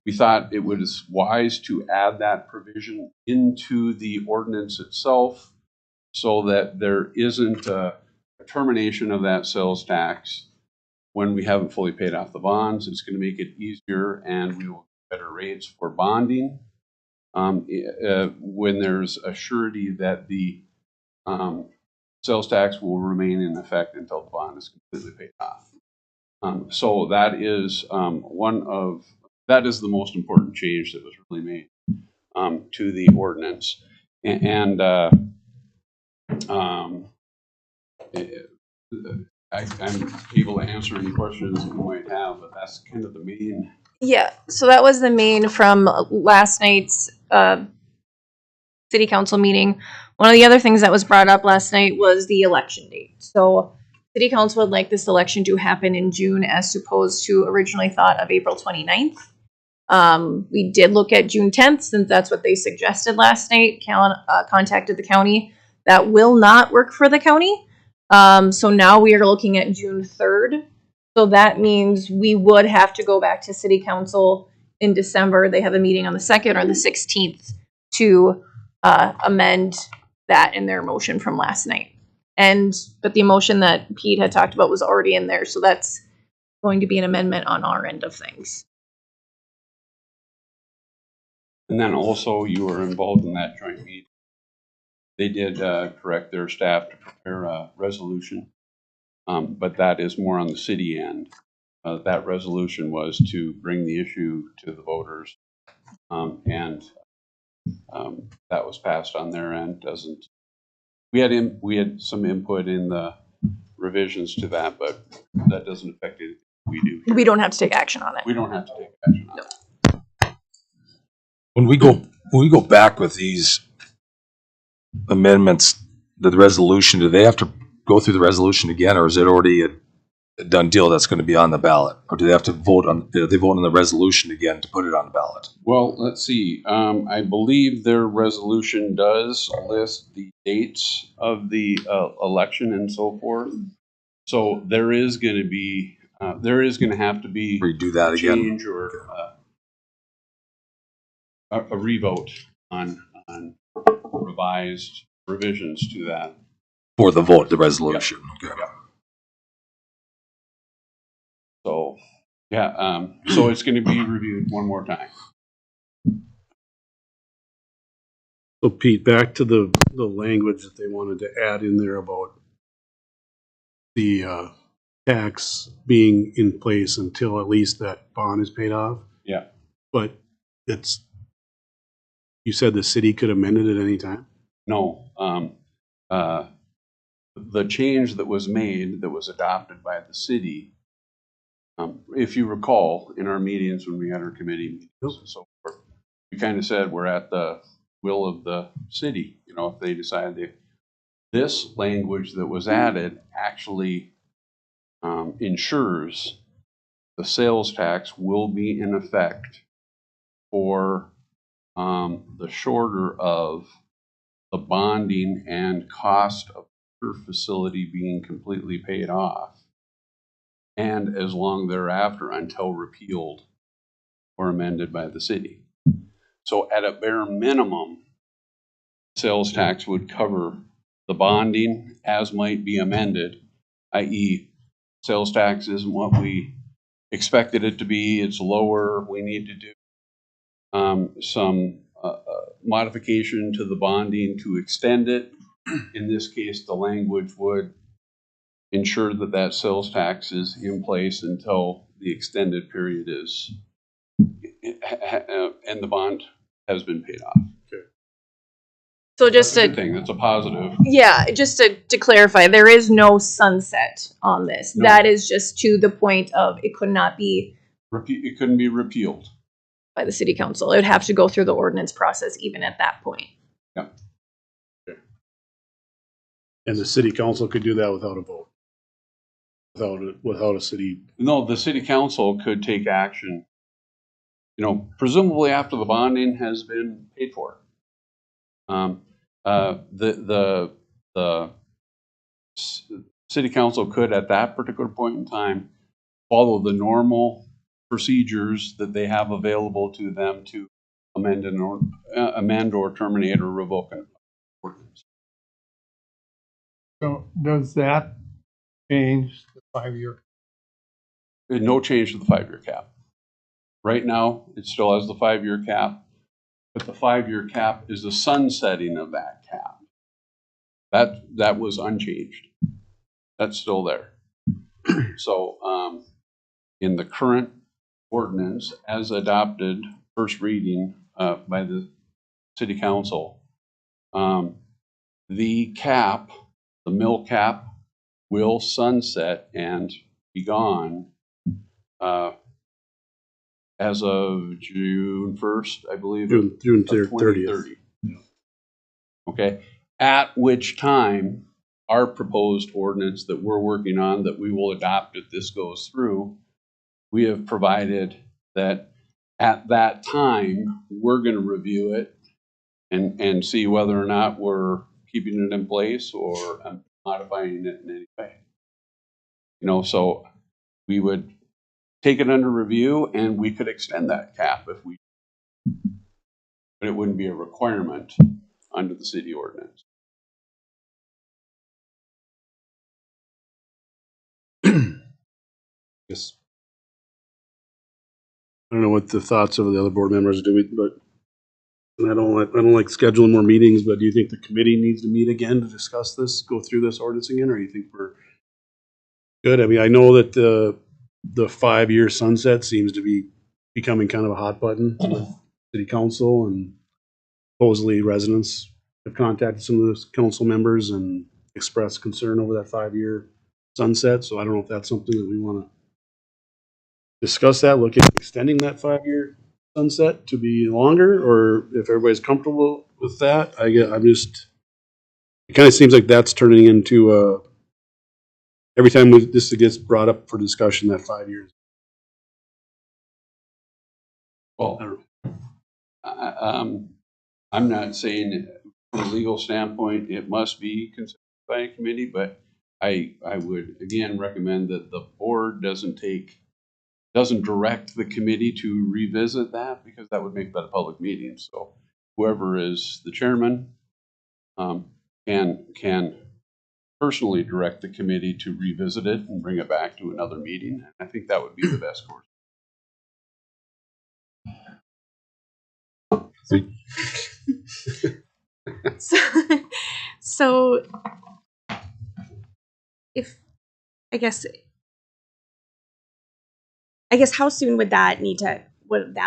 we thought it was wise to add that provision into the ordinance itself so that there isn't a termination of that sales tax when we haven't fully paid off the bonds. It's going to make it easier, and we will get better rates for bonding when there's a surety that the sales tax will remain in effect until the bond is completely paid off. So that is that is the most important change that was really made to the ordinance, and I'm able to answer any questions you might have, but that's kind of the main. Yeah, so that was the main from last night's city council meeting. One of the other things that was brought up last night was the election date. So city council would like this election to happen in June as opposed to originally thought of April 29th. We did look at June 10th since that's what they suggested last night. Callan contacted the county. That will not work for the county. So now we are looking at June 3rd. So that means we would have to go back to city council in December. They have a meeting on the 2nd or the 16th to amend that in their motion from last night. But the motion that Pete had talked about was already in there. So that's going to be an amendment on our end of things. And then also you were involved in that joint meeting. They did correct their staff to prepare a resolution, but that is more on the city end. That resolution was to bring the issue to the voters, and that was passed on their end. We had some input in the revisions to that, but that doesn't affect anything we do here. We don't have to take action on it. We don't have to take action on it. When we go back with these amendments, the resolution, do they have to go through the resolution again, or is it already a done deal that's going to be on the ballot? Or do they have to vote on the resolution again to put it on the ballot? Well, let's see. I believe their resolution does list the dates of the election and so forth. So there is going to have to be redo that again, change or a revote on revised revisions to that for the vote, the resolution. Yep. Okay. Yep. So yeah, so it's going to be reviewed one more time. So Pete, back to the language that they wanted to add in there about the tax being in place until at least that bond is paid off. Yeah. But you said the city could amend it at any time? No. The change that was made, that was adopted by the city, if you recall, in our meetings when we had our committee meetings and so forth, we kind of said we're at the will of the city. You know, if they decide this language that was added actually ensures the sales tax will be in effect for the shorter of the bonding and cost of the facility being completely paid off, and as long thereafter until repealed or amended by the city. So at a bare minimum, sales tax would cover the bonding as might be amended, i.e. sales tax isn't what we expected it to be, it's lower, we need to do some modification to the bonding to extend it. In this case, the language would ensure that that sales tax is in place until the extended period is, and the bond has been paid off. Okay. So just That's a good thing. That's a positive. Yeah, just to clarify, there is no sunset on this. No. That is just to the point of it could not be It couldn't be repealed by the city council. It would have to go through the ordinance process even at that point. Yeah. Okay. And the city council could do that without a vote? Without a city? No, the city council could take action, you know, presumably after the bonding has been paid for. The city council could, at that particular point in time, follow the normal procedures that they have available to them to amend or terminate or revoke an ordinance. So does that change the 5-year? No change to the 5-year cap. Right now, it still has the 5-year cap, but the 5-year cap is the sunsetting of that cap. That was unchanged. That's still there. So in the current ordinance, as adopted, first reading by the city council, the cap, the mill cap, will sunset and be gone as of June 1st, I believe. June 30th. Okay. At which time, our proposed ordinance that we're working on, that we will adopt if this goes through, we have provided that at that time, we're going to review it and see whether or not we're keeping it in place or modifying it in any way. You know, so we would take it under review and we could extend that cap if we, but it wouldn't be a requirement under the city ordinance. Yes. I don't know what the thoughts of the other board members do, but And I don't like scheduling more meetings, but do you think the committee needs to meet again to discuss this, go through this ordinance again, or you think we're good? I mean, I know that the 5-year sunset seems to be becoming kind of a hot button with city council, and supposedly residents have contacted some of those council members and expressed concern over that 5-year sunset. So I don't know if that's something that we want to discuss, that look at extending that 5-year sunset to be longer, or if everybody's comfortable with that. It kind of seems like that's turning into every time this gets brought up for discussion, that 5 years. Well, I'm not saying from a legal standpoint it must be considered by a committee, but I would again recommend that the board doesn't direct the committee to revisit that, because that would make that a public meeting. So whoever is the chairman can personally direct the committee to revisit it and bring it back to another meeting. I think that would be the best course. So if, I guess how soon would that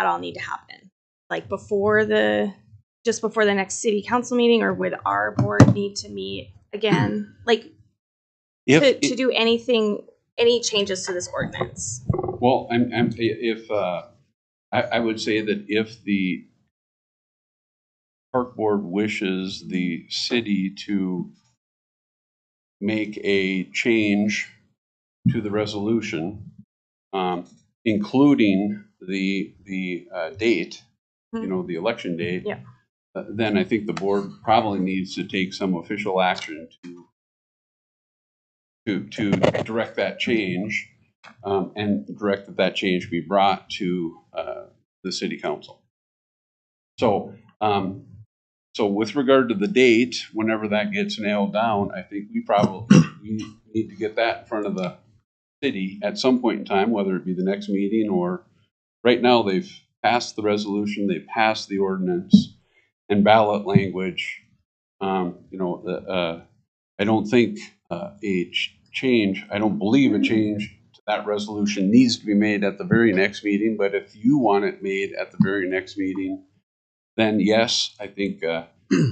all need to happen? Like just before the next city council meeting, or would our board need to meet again? Like to do any changes to this ordinance? Well, I would say that if the park board wishes the city to make a change to the resolution, including the date, the election date, then I think the board probably needs to take some official action to direct that change, and direct that change be brought to the city council. So with regard to the date, whenever that gets nailed down, I think we need to get that in front of the city at some point in time, whether it be the next meeting or right now. They've passed the resolution, they've passed the ordinance and ballot language. I don't think I don't believe a change to that resolution needs to be made at the very next meeting, but if you want it made at the very next meeting, then yes, I think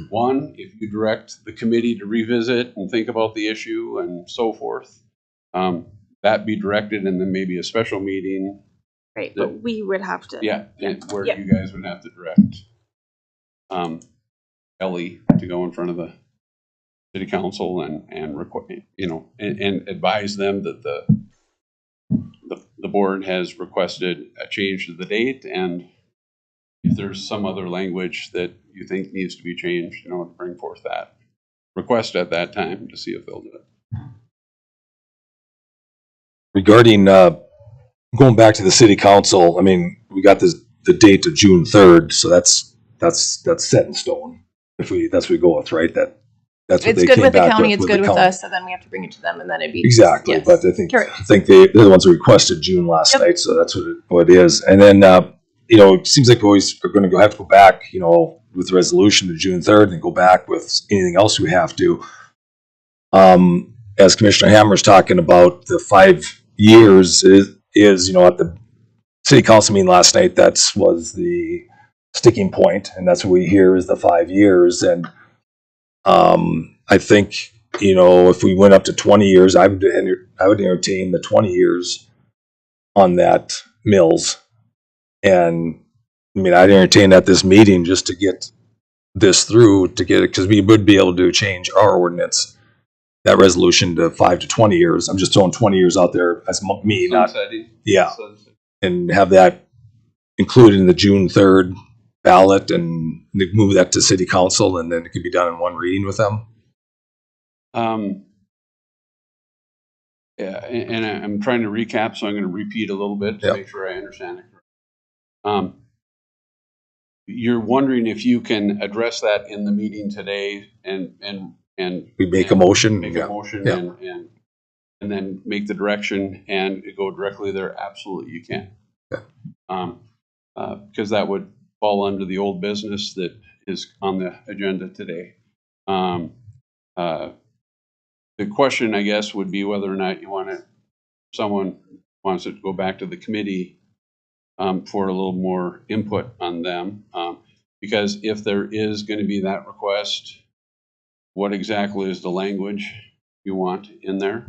one, if you direct the committee to revisit and think about the issue and so forth, that be directed, and then maybe a special meeting. Right, but we would have to. Yeah, where you guys would have to direct Ellie to go in front of the city council and advise them that the board has requested a change to the date, and if there's some other language that you think needs to be changed, bring forth that request at that time to see if they'll do it. Regarding going back to the city council, I mean, we got the date of June 3rd, so that's set in stone. That's what we go with, right? That's what It's they good came with the back county, with it's good the with county. us, so then we have to bring it to them, and then it'd be. Exactly, yes. but I think Correct. they're the ones who requested June last night, so that's what it is. And then it seems like we always are going to have to go back, with the resolution to June 3rd, and go back with anything else we have to. As Commissioner Hammer's talking about, the 5 years is at the city council meeting last night, that was the sticking point, and that's what we hear is the 5 years. And I think, if we went up to 20 years, I would entertain the 20 years on that mills. And I mean, I'd entertain at this meeting just to get this through, because we would be able to change our ordinance, that resolution, to 5 to 20 years. I'm just throwing 20 years out there as me, and have that included in the June 3rd ballot, and move that to city council, and then it could be done in one reading with them. Yeah, and I'm trying to recap, so I'm going to repeat a little bit to make sure I understand it. You're wondering if you can address that in the meeting today, and we make a motion, and then make the direction and go directly there. Absolutely, you can. Because that would fall under the old business that is on the agenda today. The question, I guess, would be whether or not someone wants it to go back to the committee for a little more input on them. Because if there is going to be that request, what exactly is the language you want in there?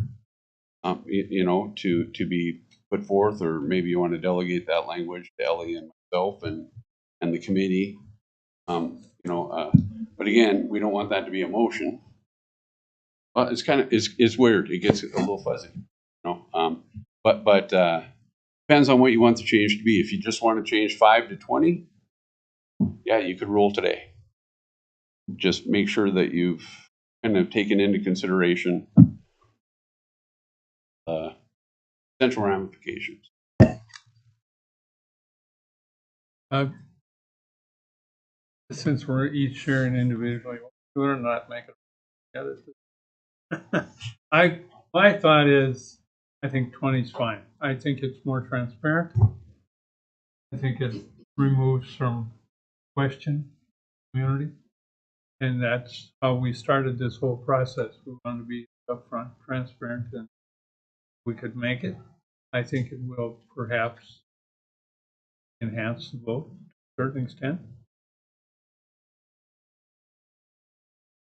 You know, to be put forth, or maybe you want to delegate that language to Ellie and myself and the committee. You know, but again, we don't want that to be a motion. It's kind of it's weird. It gets a little fuzzy, you know. But depends on what you want the change to be. If you just want to change 5 to 20, yeah, you could rule today. Just make sure that you've kind of taken into consideration potential ramifications. Since we're each sharing individually, do it or not, make it together. My thought is, I think 20 is fine. I think it's more transparent. I think it removes some question community, and that's how we started this whole process. We wanted to be upfront, transparent, and we could make it. I think it will perhaps enhance the vote to a certain extent.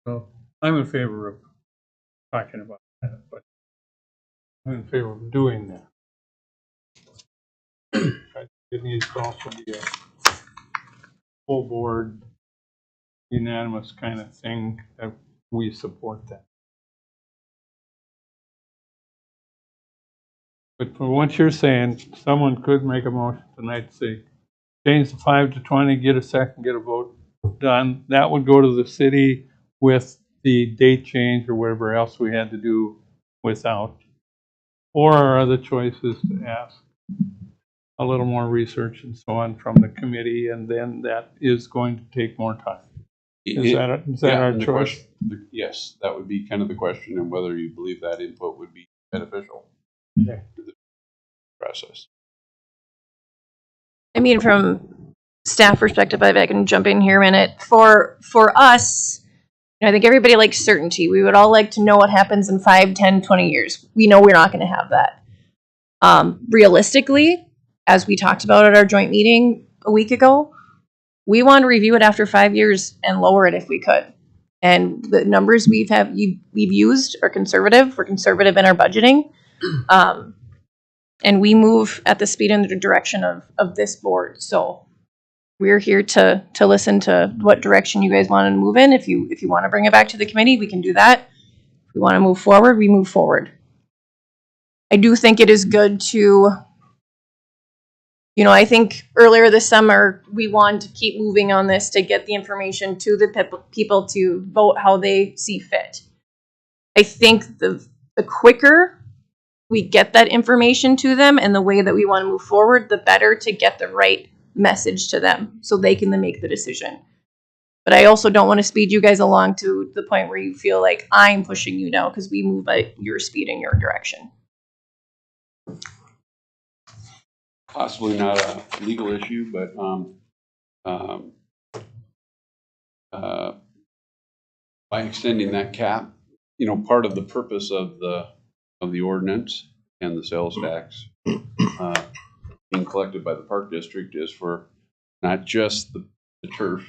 So I'm in favor of talking about that, but I'm in favor of doing that. It needs to also be a full board, unanimous kind of thing that we support that. But for what you're saying, someone could make a motion tonight to say, change the 5 to 20, get a second, get a vote done. That would go to the city with the date change or whatever else we had to do without. Or our other choice is to ask a little more research and so on from the committee, and then that is going to take more time. Is that our choice? Yes, that would be kind of the question, and whether you believe that input would be beneficial to the process. I mean, from staff perspective, if I can jump in here a minute. For us, you know, I think everybody likes certainty. We would all like to know what happens in 5, 10, 20 years. We know we're not going to have that. Realistically, as we talked about at our joint meeting a week ago, we want to review it after 5 years and lower it if we could. And the numbers we've used are conservative. We're conservative in our budgeting. And we move at the speed and the direction of this board. So we're here to listen to what direction you guys want to move in. If you want to bring it back to the committee, we can do that. If we want to move forward, we move forward. I do think it is good to, you know, I think earlier this summer, we wanted to keep moving on this to get the information to the people to vote how they see fit. I think the quicker we get that information to them and the way that we want to move forward, the better to get the right message to them so they can then make the decision. But I also don't want to speed you guys along to the point where you feel like I'm pushing you now, because we move at your speed in your direction. Possibly not a legal issue, but by extending that cap, you know, part of the purpose of the ordinance and the sales tax being collected by the park district is for not just the turf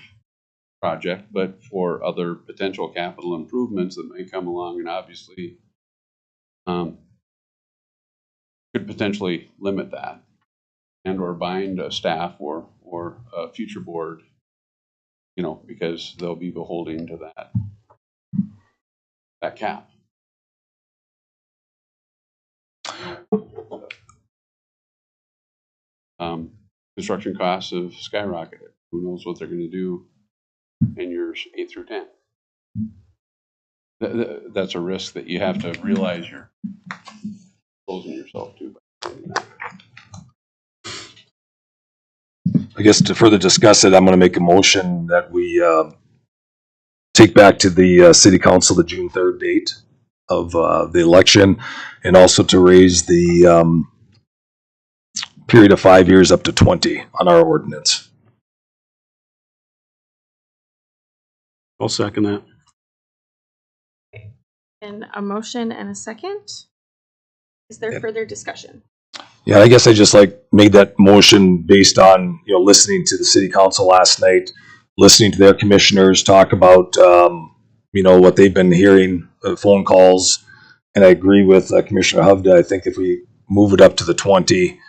project, but for other potential capital improvements that may come along, and obviously could potentially limit that and or bind a staff or a future board, you know, because they'll be beholden to that cap. Construction costs have skyrocketed. Who knows what they're going to do in years 8 through 10. That's a risk that you have to realize you're exposing yourself to. I guess to further discuss it, I'm going to make a motion that we take back to the city council the June 3rd date of the election, and also to raise the period of 5 years up to 20 on our ordinance. I'll second that. And a motion and a second. Is there further discussion? Yeah, I guess I just made that motion based on, listening to the city council last night, listening to their commissioners talk about, what they've been hearing, phone calls. And I agree with Commissioner Hovda. I think if we move it up to the 20,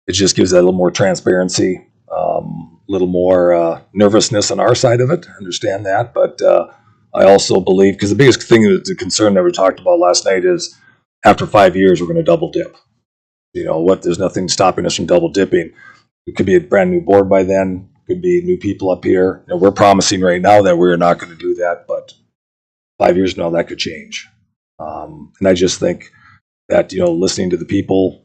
it just gives that a little more transparency, a little more nervousness on our side of it. I understand that. But I also believe, because the biggest thing, the concern that we talked about last night is after 5 years, we're going to double dip. There's nothing stopping us from double dipping. It could be a brand new board by then, could be new people up here. We're promising right now that we're not going to do that, but 5 years from now, that could change. And I just think that, listening to the people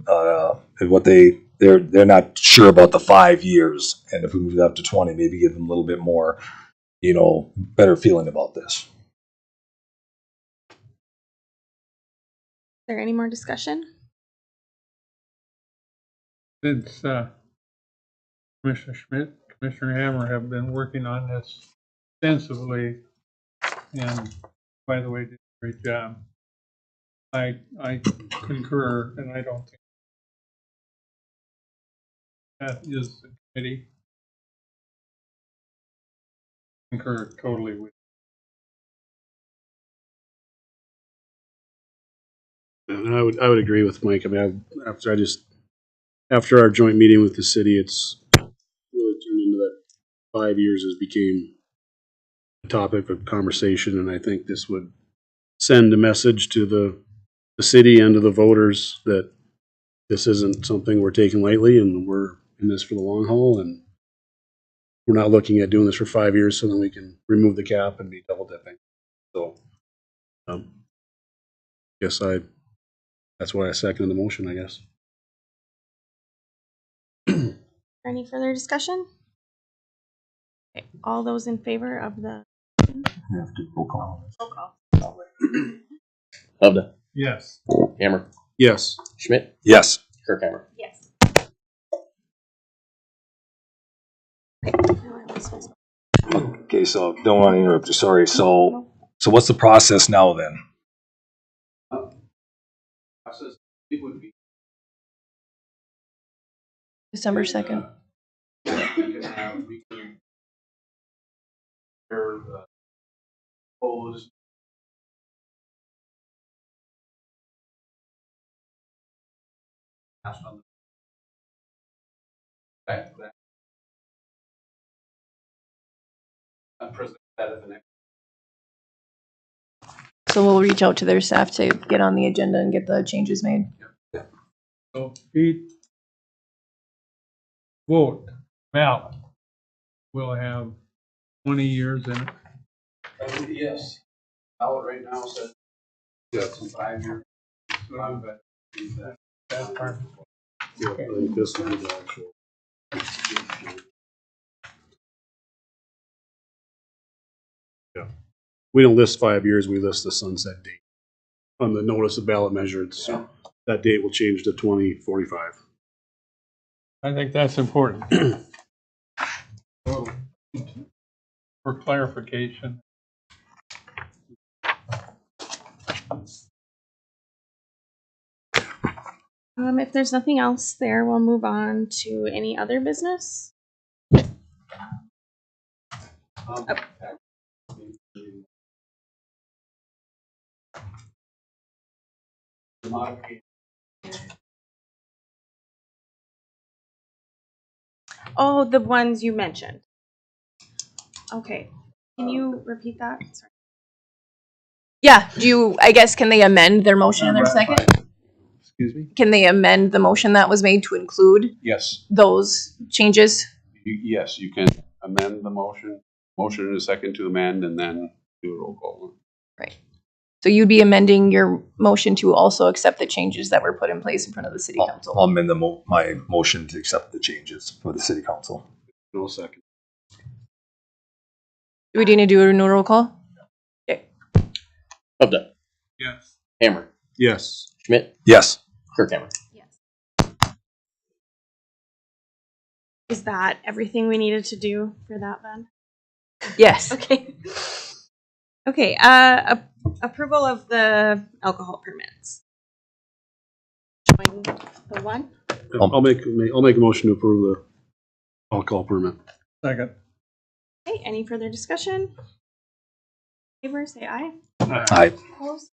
and what they're not sure about the 5 years. And if we move it up to 20, maybe give them a little bit more, better feeling about this. Is there any more discussion? Since Commissioner Schmidt, Commissioner Hammer have been working on this extensively, and by the way, did a great job. I concur, and I don't think that is the committee. Concur totally with. And I would agree with Mike. I mean, after our joint meeting with the city, it's really turned into that 5 years has became a topic of conversation, and I think this would send a message to the city and to the voters that this isn't something we're taking lightly, and we're in this for the long haul, and we're not looking at doing this for 5 years so then we can remove the cap and be double dipping. So, that's why I seconded the motion, I guess. Any further discussion? Okay, all those in favor of the We have to roll call. Hovda. Yes. Hammer. Yes. Schmidt. Yes. Kirkhammer. Yes. Okay, so don't want to interrupt you. Sorry. So what's the process now then? Process, it would be. December 2nd. We can pose. Present that at the next. So we'll reach out to their staff to get on the agenda and get the changes made. So Pete, vote ballot will have 20 years in it. Yes. Ballot right now says got some 5 years. But That's part. Yeah, I think this one is actual. Yeah. We don't list 5 years, we list the sunset date. On the notice of ballot measure, so that date will change to 2045. I think that's important. So, for clarification. If there's nothing else there, we'll move on to any other business. Oh, the ones you mentioned. Okay. Can you repeat that? Sorry. Yeah, can they amend their motion in their second? Excuse me? Can they amend the motion that was made to include Yes. those changes? Yes, you can amend the motion in a second to amend, and then do a roll call. Right. So you'd be amending your motion to also accept the changes that were put in place in front of the city council. I'll amend my motion to accept the changes for the city council. No second. Do we need to do a new roll call? Okay. Hovda. Yes. Hammer. Yes. Schmidt. Yes. Kirkhammer. Yes. Is that everything we needed to do for that then? Yes. Okay. Okay, approval of the alcohol permits. Showing the one. I'll make a motion to approve the alcohol permit. Second. Okay, any further discussion? Favor, say aye. Aye. Opposed?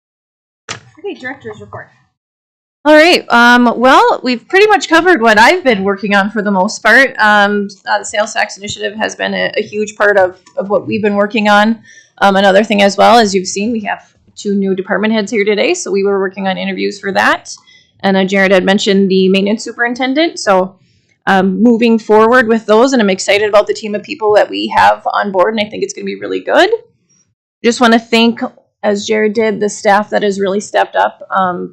Okay, director's report. All right. Well, we've pretty much covered what I've been working on for the most part. The sales tax initiative has been a huge part of what we've been working on. Another thing as well, as you've seen, we have 2 new department heads here today, so we were working on interviews for that. And Jared had mentioned the maintenance superintendent, so moving forward with those, and I'm excited about the team of people that we have on board, and I think it's going to be really good. Just want to thank, as Jared did, the staff that has really stepped up.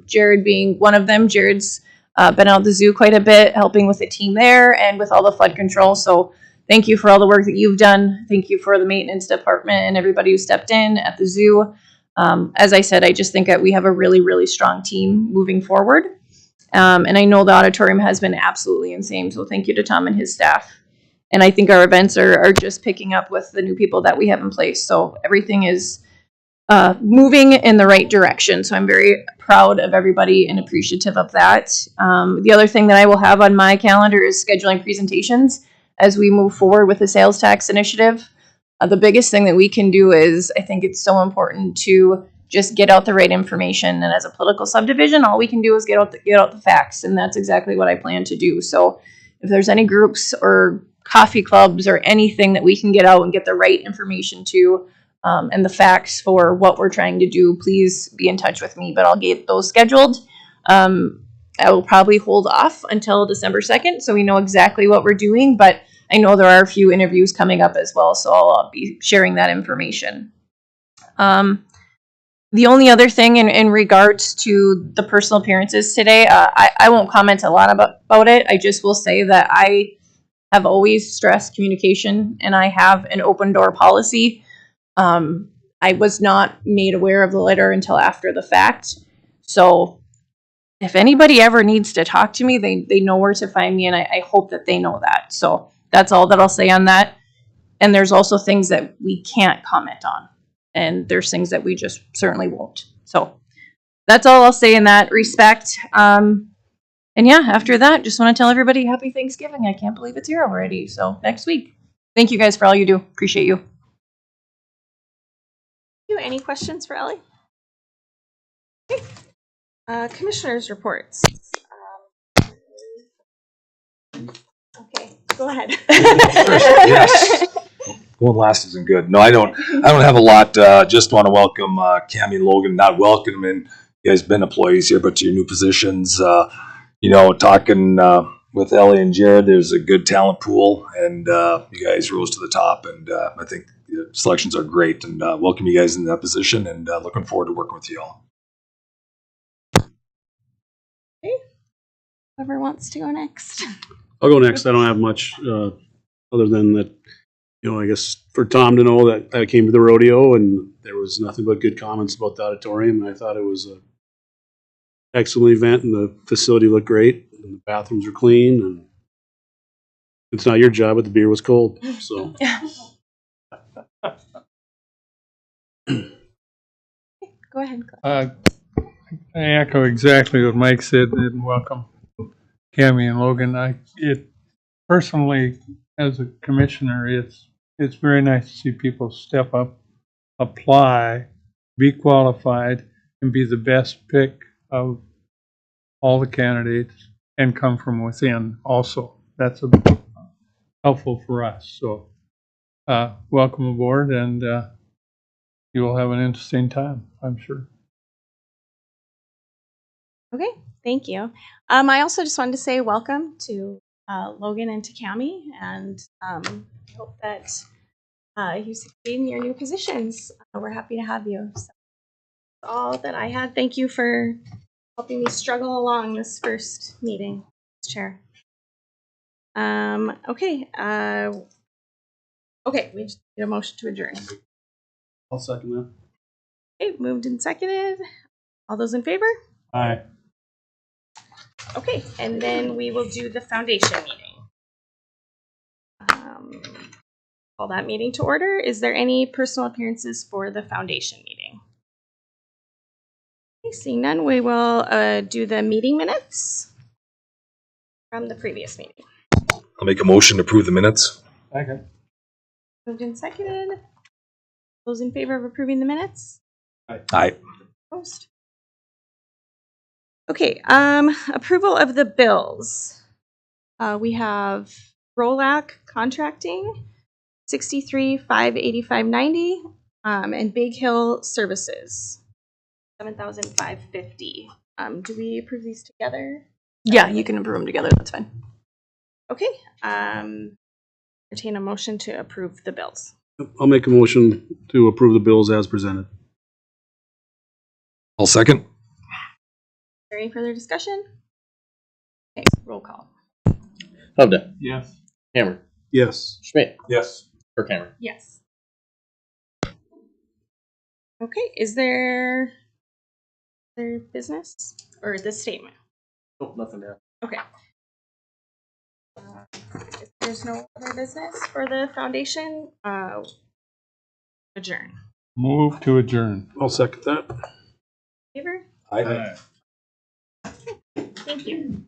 Jared being one of them. Jared's been out at the zoo quite a bit, helping with the team there and with all the flood control. So thank you for all the work that you've done. Thank you for the maintenance department and everybody who stepped in at the zoo. As I said, I just think that we have a really, really strong team moving forward. And I know the auditorium has been absolutely insane. So thank you to Tom and his staff. And I think our events are just picking up with the new people that we have in place. So everything is moving in the right direction. So I'm very proud of everybody and appreciative of that. The other thing that I will have on my calendar is scheduling presentations as we move forward with the sales tax initiative. The biggest thing that we can do is, I think it's so important to just get out the right information. And as a political subdivision, all we can do is get out the facts. And that's exactly what I plan to do. So if there's any groups or coffee clubs or anything that we can get out and get the right information to, and the facts for what we're trying to do, please be in touch with me, but I'll get those scheduled. I will probably hold off until December 2nd, so we know exactly what we're doing, but I know there are a few interviews coming up as well, so I'll be sharing that information. The only other thing in regards to the personal appearances today, I won't comment a lot about it. I just will say that I have always stressed communication, and I have an open door policy. I was not made aware of the letter until after the fact. So if anybody ever needs to talk to me, they know where to find me, and I hope that they know that. So that's all that I'll say on that. And there's also things that we can't comment on. And there's things that we just certainly won't. So that's all I'll say in that respect. And yeah, after that, just want to tell everybody happy Thanksgiving. I can't believe it's here already. So next week. Thank you guys for all you do. Appreciate you. Any questions for Ellie? Okay. Commissioners' reports. Okay, go ahead. Yes. Going last isn't good. No, I don't have a lot. Just want to welcome Cammie and Logan. Not welcome them in. You guys been employees here, but to your new positions. Talking with Ellie and Jared, there's a good talent pool, and you guys rose to the top. And I think the selections are great. And welcome you guys in that position. And looking forward to working with you all. Okay. Whoever wants to go next. I'll go next. I don't have much other than that. I guess for Tom to know that I came to the rodeo and there was nothing but good comments about the auditorium. And I thought it was an excellent event and the facility looked great and the bathrooms are clean and it's not your job, but the beer was cold. So. Go ahead. I echo exactly what Mike said and welcome Cammie and Logan. Personally, as a commissioner, it's very nice to see people step up, apply, be qualified, and be the best pick of all the candidates and come from within also. That's helpful for us. So welcome aboard, and you will have an interesting time, I'm sure. Okay, thank you. I also just wanted to say welcome to Logan and to Cammie, and hope that you succeed in your new positions. We're happy to have you. So that's all that I had. Thank you for helping me struggle along this first meeting, Chair. Okay. Okay, we just need a motion to adjourn. I'll second that. Okay, moved and seconded. All those in favor? Aye. Okay, and then we will do the foundation meeting. Call that meeting to order. Is there any personal appearances for the foundation meeting? Okay, seeing none, we will do the meeting minutes from the previous meeting. I'll make a motion to approve the minutes. Second. Moved and seconded. Those in favor of approving the minutes? Aye. Opposed? Okay, approval of the bills. We have Rolac Contracting, 63,585.90, and Big Hill Services, 7,550. Do we approve these together? Yeah, you can approve them together. That's fine. Okay. Entertain a motion to approve the bills. I'll make a motion to approve the bills as presented. I'll second. Is there any further discussion? Okay, roll call. Hovda. Yes. Hammer. Yes. Schmidt. Yes. Kirkhammer. Yes. Okay, is there business or this statement? Nope, nothing there. Okay. If there's no other business for the foundation, adjourn. Move to adjourn. I'll second that. Favor? Aye. Thank you.